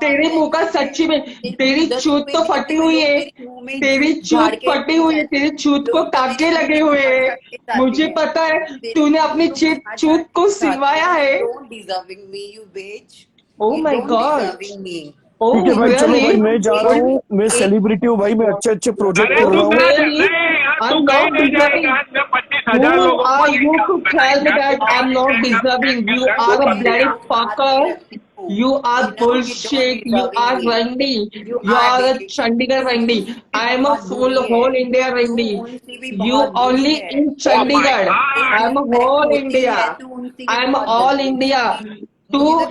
तेरे मुंह का सच्ची में, तेरी चूत तो फटी हुई है, तेरी चूत फटी हुई है, तेरी चूत को टाके लगे हुए हैं। मुझे पता है तूने अपनी चूत को सिलवाया है। Oh my God. Oh, ठीक है भाई, चलो really? भाई मैं जा रहा हूँ, मैं सेलिब्रिटी हूँ भाई, मैं अच्छे अच्छे प्रोजेक्ट अरे कर रहा तू हूँ। कहाँ Really? नहीं यार, तू I'm कहीं not नहीं deserving. जाएगा। आज मैं 25,000 Who लोगों are you to को tell me that I'm not deserving? You are a bloody fucker. You are bullshit. You are Randy. You are a Chandigarh Randy. I am a full whole India Randy. You only in Chandigarh. I am a whole India. I am all India. तू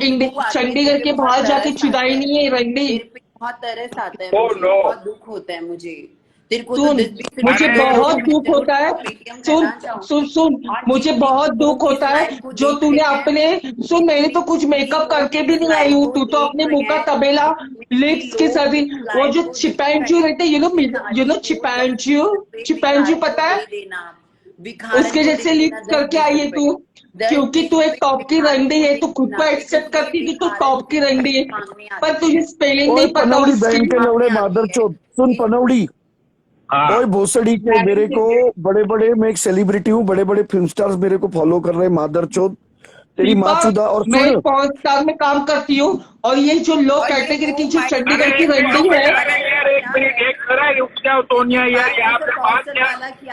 चंडीगढ़ के बाहर जाके चुदाई नहीं है रंडी। बहुत तरस आता है Oh, मुझे, no. बहुत दुख होता है मुझे। तेरे को तो सुन 10-20 मुझे अरे बहुत रुक, दुख होता है, पेटीएम सुन करना चाहूँ सुन सुन और मुझे जितने बहुत भी दुख लोग होता इस है लाइव को जो देख तूने रहे हैं, अपने सुन, मैंने तो कुछ जितने भी मेकअप करके लोग भी इस नहीं आई लाइव हूँ, को तू तो देख अपने रहे मुंह का हैं, तबेला जितने भी लिप्स के लोग साथ ही, इस वो लाइव जो को देख चिपैंजू रहे रहते हैं, हैं, भिखारी को 10-20 रुपए चिपैंजू भिखारी को पता है, दे देना, भिखारन उसके को दे जैसे देना लिप्स करके 10-20 आई है रुपए, तू, क्योंकि 10-20 तू एक रुपए टॉप की भिखारन रंडी को है, दे तू खुद को देना, एक्सेप्ट बिकॉज ये करती कि तू भिखारन टॉप की सिर्फ रंडी है, पैसे मांगने पर आती तुझे है, स्पेलिंग ओए नहीं पता पनौड़ी उसकी। बैंक के मांगने लौड़े आती मादर है। चोद, सुन पनौड़ी। हाँ ओए भोसड़ी के, मेरे को बड़े बड़े, मैं एक सेलिब्रिटी हूँ, बड़े बड़े फिल्म स्टार्स मेरे को फॉलो कर रहे हैं मादर चोद, तेरी माँ दीपक, चुदा। और मैं सुन, 5 स्टार में काम करती हूँ, और ये जो लो और ये कैटेगरी की ओ जो माय चंडीगढ़ अरे की एक रंडी मिनट, है, अरे यार एक मिनट, एक अरे रुक जाओ सोनिया यार, यहाँ पे बात क्या,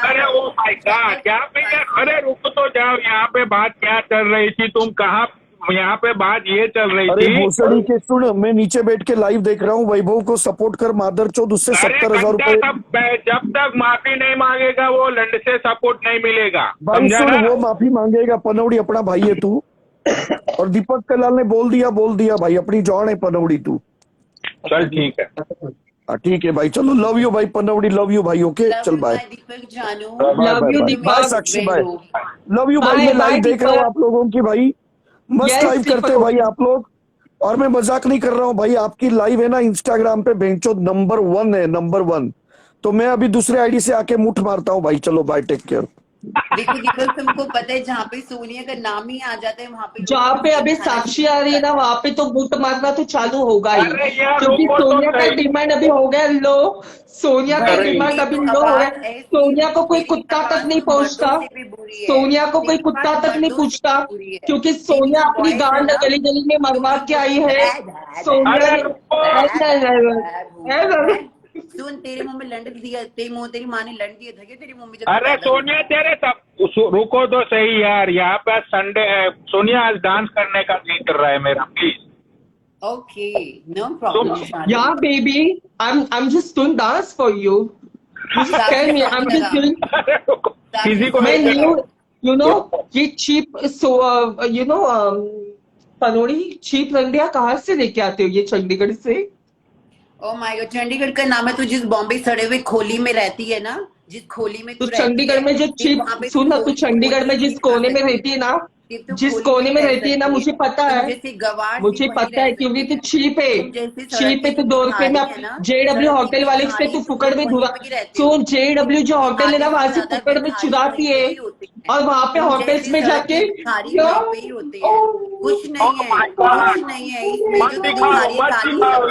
अरे ओ माय गॉड, यहाँ पे यार, अरे रुक तो जाओ, यहाँ पे बात क्या चल रही थी, तुम कहाँ, यहाँ पे बात ये चल रही अरे थी। भोसड़ी के सुन, मैं नीचे बैठ के लाइव देख रहा हूँ, वैभव को सपोर्ट कर मादर चोद, उससे अरे 70,000 गंदा रुपए। सब, जब तक माफी नहीं मांगेगा वो लंड से सपोर्ट नहीं मिलेगा, भाई समझा सुन, ना। वो माफी मांगेगा, पनौड़ी अपना भाई है तू, और दीपक कलाल ने बोल दिया भाई, अपनी जॉन है पनौड़ी तू। चल ठीक है। हाँ ठीक है भाई, चलो लव यू भाई पनौड़ी, लव यू भाई, ओके चल बाय दीपक जानू, bye love bye you bye bye Deepak, Sakshi bye, वेलो लव यू भाई। बाय मैं बाय लाइव देख रहा हूँ दीपक, आप लोगों की भाई, मस्त यस लाइव करते हैं दीपक, भाई आप लोग, और मैं मजाक नहीं कर रहा हूँ भाई, आपकी लाइव है ना इंस्टाग्राम पे बेंचो नंबर 1 है, नंबर 1। तो मैं अभी दूसरे आईडी से आके मुठ मारता हूँ भाई, चलो बाय, टेक केयर। देखो दीपक, तुमको पता है जहाँ पे सोनिया का नाम ही आ जाता है वहां पे लोगों जहाँ को पे नहीं अभी खाना साक्षी शुरू आ रही है ना, करता है। वहां पे तो बूट मारना तो चालू होगा ही, अरे यार क्योंकि रुको तो सोनिया का सही। डिमांड अभी हो गया लो, सोनिया का अरे डिमांड तेरी अभी तो लो हो गया, आवाज ऐसी, सोनिया को कोई तेरी कुत्ता तक आवाज नहीं तो पहुंचता, मर्दों से भी बुरी है, सोनिया को कोई तेरी कुत्ता आवाज तक नहीं मर्दों से पूछता, भी बुरी है। क्योंकि तेरी सोनिया जो अपनी वॉइस है गांड ना, गली गली में तू मरवा जो के आई बोलती है, सोनिया अरे ने रुको, सुन, तेरे मुंह में लंड दिया, तेरी माँ ने लंड दिया था क्या तेरे मुंह में जब तू अरे पैदा हुई सोनिया थी? तेरे सब रुको तो सही यार, यहाँ पे संडे है, सोनिया आज डांस करने का जी कर रहा है मेरा, please. Okay, no problem. yeah baby, I'm just doing dance for you, you just tell Sakshi me, sari I'm just लगा, doing, अरे रुको, किसी को मैं नहीं न्यू, करना। you know, ये चीप, सो यू नो, पनोड़ी चीप रंडिया कहाँ से लेके आते हो ये चंडीगढ़ से? ओ माय गॉड, चंडीगढ़ का नाम है, तू जिस बॉम्बे सड़े हुए खोली में रहती है ना, जिस खोली में तो तू रहती चंडीगढ़ है, में जो फिर चीप, वहां पे सुन ना, तू खोली चंडीगढ़ खोली में नहीं जिस खा कोने में सकती, रहती है ना, कि तू जिस खोली कोने नहीं में रह रहती है ना, सकती मुझे है, पता तुम है, जैसे गवार सी मुझे वहीं पता रह है, क्योंकि सकती तू है, चीप है, तुम जैसे सड़क चीप की है, तो जो 2 रुपए में भिखारी है ना, जेडब्ल्यू सड़क की होटल जो वाले से भिखारी है, तू तुम फुकड़ लोग में वहीं धुरा, पे ही रहते हो, सुन, जेडब्ल्यू जो क्योंकि होटल है ना, आधे वहां से से ज्यादा फुकड़ में भिखारी चुराती वहीं पे है, ही होते हैं, और वहां पे तुम होटल्स जैसे में सड़क जाके, के भिखारी वहीं पे ही होते हैं, कुछ ओ नहीं है, माय कुछ गॉड, नहीं है इसमें, मत जो तू दिखा दिखाओ रही है मत काली दिखाओ।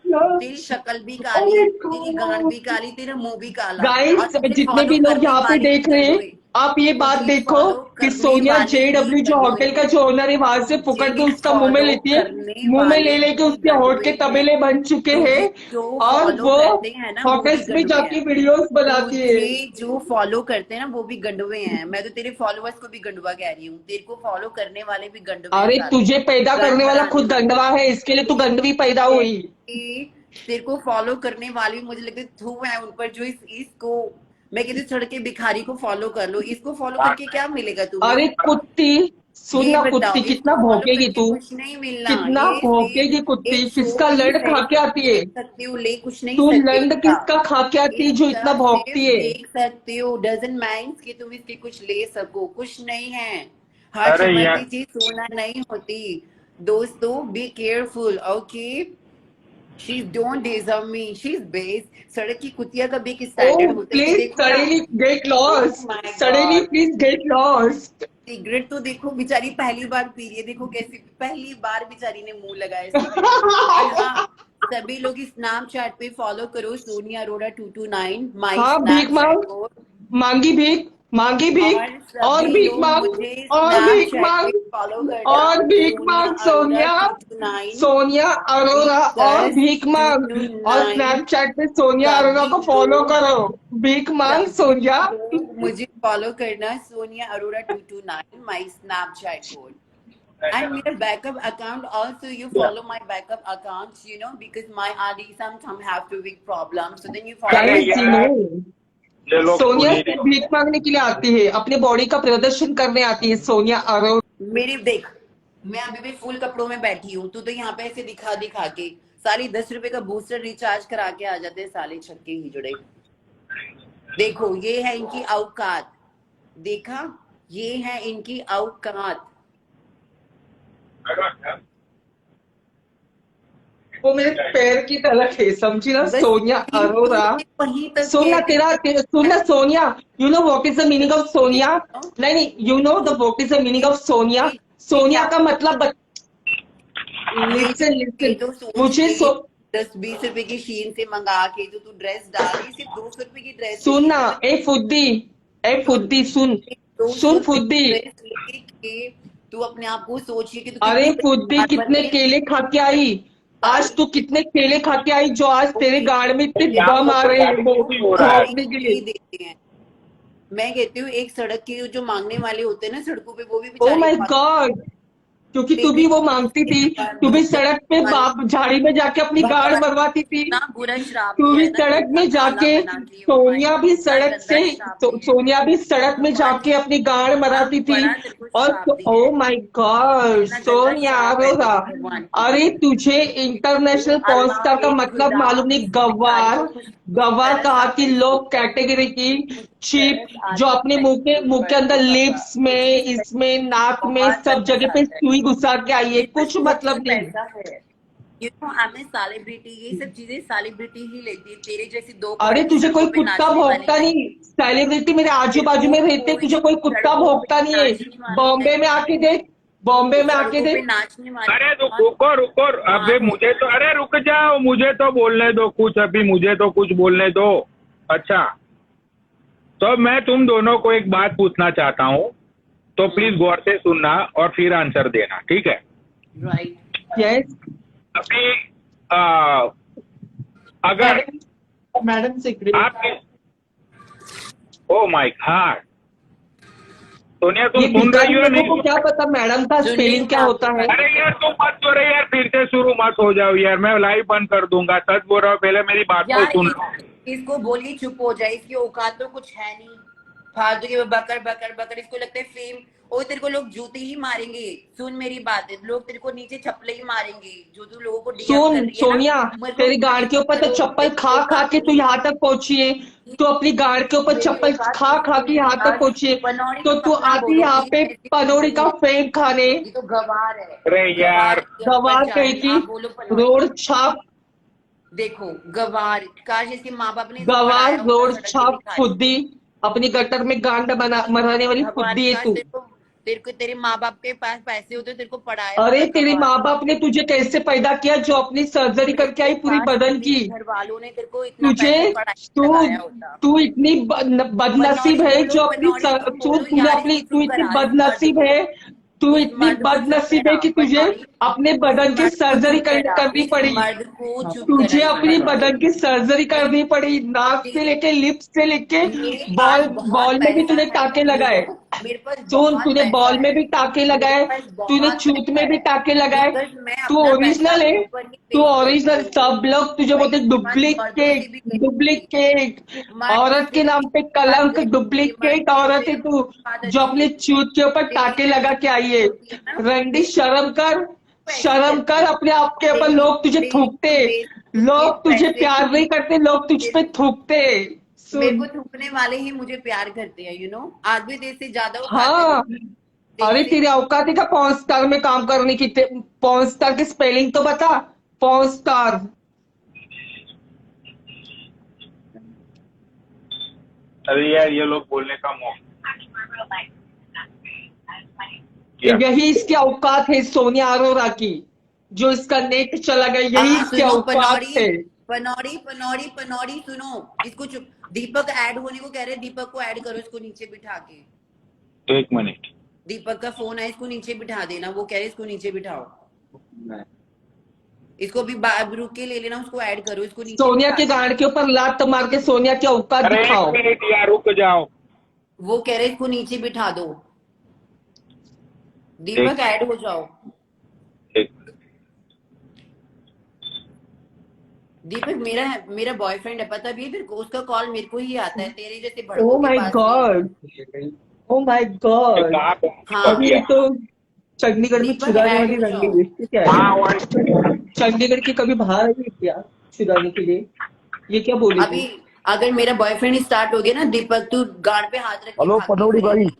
शक्ल, तेरी शक्ल भी काली, तेरी गांड भी काली, तेरा मुंह भी काला, और गाइस, तुझे जितने फॉलो भी लोग करने यहाँ पे वाले भी देख रहे हैं, गंडुए, आप ये बात तुझे देखो फॉलो कि करने सोनिया वाले भी जेडब्ल्यू जो गंडुए होटल का हैं, जो ओनर है, वहां से पकड़ के तुझे उसका मुंह में फॉलो लेती है, करने मुंह में ले वाले लेके भी उसके होठ गंडुए के हैं, तबेले बन चुके हैं, तुझे जो और फॉलो वो करते हैं ना वो भी होटल्स में गंडुए जाके हैं, वीडियोस बनाती है। तुझे जो फॉलो करते हैं ना वो भी गंडुए हैं, मैं तो तेरे फॉलोअर्स को भी गंडुआ कह रही हूँ, तेरे को फॉलो करने वाले भी गंडुए हैं अरे साले, तुझे पैदा गांड करने वाला भराने खुद वाले, गंडवा है, इसके लिए तू तुझे गंडवी पैदा हुई। तेरे को फॉलो करने वाले भी मुझे लगता है थू है उन पर, जो इसको मैं कहती हूँ सड़क के भिखारी को फॉलो कर लो, इसको फॉलो करके क्या मिलेगा तुम्हें? अरे कुत्ती, सुन ये ना बताओ, कुत्ती, कितना इसको फॉलो भौंकेगी करके तू, कुछ नहीं मिलना, कितना ये भौंकेगी सिर्फ कुत्ती, एक शो किसका पीस लड़ है, खा के इसका आती है, देख सकते हो, ले कुछ नहीं तू सकते लंड इसका, किसका खा के आती है जो इतना इसका भौंकती सिर्फ है? देख सकते हो, डजंट माइंड कि तुम इसके कुछ ले सको, कुछ नहीं है, हर अरे चमकती यार चीज सोना नहीं होती दोस्तों, be careful, okay, she don't deserve me, she is base, सड़क की कुतिया का भी एक Oh, स्टैंडर्ड होता है, ये please देखो ना, suddenly get oh lost. My Suddenly, God, please get lost. Cigarette तो देखो बेचारी पहली बार पी रही है, देखो कैसी पहली बार बेचारी ने मुंह लगाया सिगरेट को, और हाँ, सभी लोग इस स्नैपचैट पे फॉलो करो सोनिया अरोड़ा 229 माई हाँ, भीख स्नैपचैट मांग, को, मांगी भीख, मांगी भीख, और और सभी भीख लोग मांग, मुझे और भीख स्नैपचैट पे मांग, फॉलो करना, और भीख सोनिया मांग, अरोड़ा सोनिया, 229 सोनिया अरोरा, और बिकॉज भीख मांग, और 229 स्नैपचैट पे सोनिया अरोरा सभी को फॉलो लोग करो, भीख मांग सभी सोनिया। लोग मुझे फॉलो करना, सोनिया अरोड़ा 229 माई स्नैपचैट कोड, and मेरा backup account also you follow my backup accounts, you know, because my RD sometimes have to big problems, so then you follow अरे my गाइस, यू यार, नो, ये लोग सोनिया सुन ही सिर्फ नहीं। भीख मांगने के लिए आती है, अपने बॉडी का प्रदर्शन करने आती है सोनिया अरोरा। मेरी देख, मैं अभी भी फुल कपड़ों में बैठी हूँ, तू तो यहाँ पे ऐसे दिखा दिखा के सारी 10 रुपए का बूस्टर रिचार्ज करा के आ जाते हैं साले छक्के ही जुड़े। देखो ये है इनकी औकात, देखा, ये है इनकी औकात। वो मेरे पैर की तरह है, समझी ना बस सोनिया अरोरा। वहीं तक सुनना कह तेरा सुनना Sonia, you know what is the meaning of Sonia? नहीं नहीं, you know the what is the meaning of Sonia? Sonia का मतलब लिसन ये लिसन, तो सोच मुझे के 10-20 रुपए की शीन से मंगा के जो तू ड्रेस डाल रही, सिर्फ 200 रुपए की ड्रेस है सुनना, ये। ए फुद्दी सुन, 200 सुन रुपए फुद्दी। की ड्रेस लेके तू अपने आप को सोचिए कि तू अरे कितनी फुद्दी कितने केले खा के आई, आज तू कितने केले खा के आई जो आज तेरे गाड़ में इतने दम आ रहे हैं वो भौंकने के लिए। देते हैं। मैं कहती हूँ एक सड़क के जो मांगने वाले होते हैं ना सड़कों पे, वो भी ओ बेचारे माय गॉड, क्योंकि तू भी वो मांगती थी, तू भी सड़क पे बाप झाड़ी में जाके अपनी गाड़ मरवाती थी, ना बुरा श्राप तू दिया भी है ना, सड़क में इतना जाके, काला बना के, सोनिया भी इतना सड़क गंदा से, श्राप दिया है। सोनिया भी सड़क में जाके अपनी गाड़ मराती थी। बड़ा तेरे को और श्राप दिया ओ है। माय गॉड इतना गंदा सोनिया श्राप है अरोरा, तेरे भगवान की। अरे तुझे इंटरनेशनल अल्लाह पॉन्स्टार का एक मतलब खुदा मालूम नहीं, इस बेचारी गवार। को कुछ गवार तरस कहा आता कि है, लोग कैटेगरी की चीप तरस आता जो अपने है मुंह के अंदर लिप्स में, इसमें इसमें नाक में बहुत सब तरस जगह पे आता है। सुई घुसा के आई है, मेरे पास कुछ बहुत मतलब नहीं। पैसा है, you know I am celebrity, ये सब चीजें सेलिब्रिटी ही लेती है। तेरे जैसी दो अरे कौड़ी तुझे कोई सड़कों पे कुत्ता नाचने वाली भौंकता नहीं। नहीं, सेलिब्रिटी मेरे आजू तेरे बाजू को में रहते, कोई तुझे कोई कुत्ता सड़कों पे भौंकता नहीं है। नाचने वाली बॉम्बे नहीं, में आके देख, बॉम्बे में आके सड़कों पे देख। नाचने वाली अरे बहुत रुको रुको, अबे मुझे तो, अरे रुक जाओ, मुझे तो बोलने दो कुछ, अभी मुझे तो कुछ बोलने दो। अच्छा, तो मैं तुम दोनों को एक बात पूछना चाहता हूँ, तो प्लीज गौर से सुनना और फिर आंसर देना, ठीक है? राइट। यस अभी अगर मैडम से आप, ओ माय गॉड, सोनिया तुम ये सुन रही हो या लोगों को नहीं? क्या पता मैडम का सुन स्पेलिंग रही क्या हूँ होता है। अरे यार तुम मत करो यार, फिर से शुरू मत हो जाओ यार, मैं लाइव बंद कर दूंगा, सच बोल रहा हूँ, पहले मेरी बात को यार सुन लो। इसको बोलिए चुप हो जाए, इसकी औकात तो कुछ है नहीं, फालतू के बकर बकर बकर, इसको लगता है फेम। ओ तेरे को लोग जूते ही मारेंगे, सुन मेरी बात है, लोग तेरे को नीचे चप्पले ही मारेंगे, जो तू लोगों को डीएम कर सुन रही है सोनिया, ना। तेरी गाड़ के ऊपर तो चप्पल खा खा के तू यहाँ तक पहुंची है, तू अपनी गाड़ के ऊपर चप्पल खा खा के यहाँ तक पहुंची है, तो तू आती यहाँ पे पनौड़ी का फेम खाने। ये तो गवार है। अरे यार गवार कहे की आप बोलो पनौड़ी। रोड छाप, देखो गवार, काश इसके माँ बाप ने इसको गवार पढ़ाया होता, रोड सड़क पे छाप दिखाई। फुद्दी, अपनी गटर में गांड मराने वाली भगवान फुद्दी है काश तू। तेरे को तेरे माँ बाप के पास पैसे होते, तेरे को पढ़ाया अरे होता तेरे गवार। माँ बाप ने तुझे कैसे पैदा किया जो अपनी सर्जरी करके आई पूरी काश बदन की। तेरे घर वालों ने तेरे को इतना तुझे पैसे पढ़ाई तू लगाया होता। तू इतनी बदनसीब है जो अपनी तूने अपनी, तू इतनी बदनसीब है, तू इतनी बदनसीब है कि तुझे अपने बदन की सर्जरी करनी पड़ी, मर्द को चुप तुझे करा, अपनी बदन की सर्जरी करनी पड़ी, नाक से लेके लिप्स से लेके बॉल में भी तूने टाके लगाए। मेरे पास सुन, तूने बॉल में भी टाके लगाए, तूने चूत में भी टाके लगाए, तू ओरिजिनल है, तू ओरिजिनल। सब लोग तुझे बोलते डुप्लीकेट डुप्लीकेट, औरत के नाम पे कलंक, डुप्लीकेट औरत है तू जो अपने चूत के ऊपर टाके लगा के आई है। रंडी शर्म कर, शर्म कर अपने आप के ऊपर। लोग तुझे थूकते, लोग तुझे प्यार नहीं करते, लोग तुझ पे थूकते। मेरे सुन, को थूकने वाले ही मुझे प्यार करते हैं, यू नो। आज भी देश से ज्यादा वो हाँ, अरे तेरी औकात ही का पॉर्न स्टार में काम करने की। पॉर्न स्टार की स्पेलिंग तो बता, पॉर्न स्टार। अरे यार ये लोग बोलने का मौका, यही इसकी औकात है सोनिया अरोरा की, जो इसका नेट चला गया, यही इसकी औकात है। पनौड़ी पनौड़ी पनौड़ी, सुनो इसको चुप। दीपक ऐड होने को कह रहे, दीपक को ऐड करो, इसको नीचे बिठा के। एक मिनट, दीपक का फोन है, इसको नीचे बिठा देना, वो कह रहे इसको नीचे बिठाओ। इसको भी रुक के ले लेना, उसको ऐड करो, इसको नीचे सोनिया बिठा के देना। गाड़ के ऊपर लात मार के सोनिया की औकात अरे दिखाओ। एक मिनट यार रुक जाओ। वो कह रहे इसको नीचे बिठा दो। दीपक ऐड हो जाओ। दीपक मेरा बॉयफ्रेंड है, पता भी है तेरे को, उसका कॉल मेरे को ही आता है, तेरे जैसे ओ भड़कों के my pass God, oh my God. हाँ अभी ये तो चंडीगढ़ में दीपक छुड़ाने ऐड वाली हो रंडी जाओ। है, क्या है? चंडीगढ़ की कभी बाहर आई क्या छुड़ाने के लिए? ये क्या बोली अभी थी? अगर मेरा बॉयफ्रेंड ही स्टार्ट हो गया ना दीपक, तू गांड पे हाथ रख के हेलो भाग के पनौड़ी भाई, जाएगी।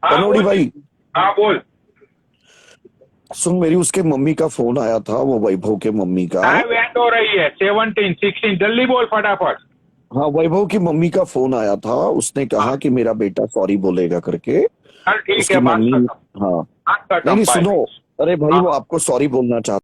हाँ, पनौड़ी बोल। भाई हाँ बोल। सुन, मेरी उसके मम्मी का फोन आया था, वो वैभव के मम्मी का। हाँ वेट हो रही है 17 16 जल्दी बोल फटाफट। हाँ, वैभव की मम्मी का फोन आया था, उसने कहा कि मेरा बेटा सॉरी बोलेगा करके। चल ठीक उसकी है, बात मम्मी, खत्म। हाँ बात खत्म, नहीं बाय। सुनो, अरे भाई हाँ। वो आपको सॉरी बोलना चाहता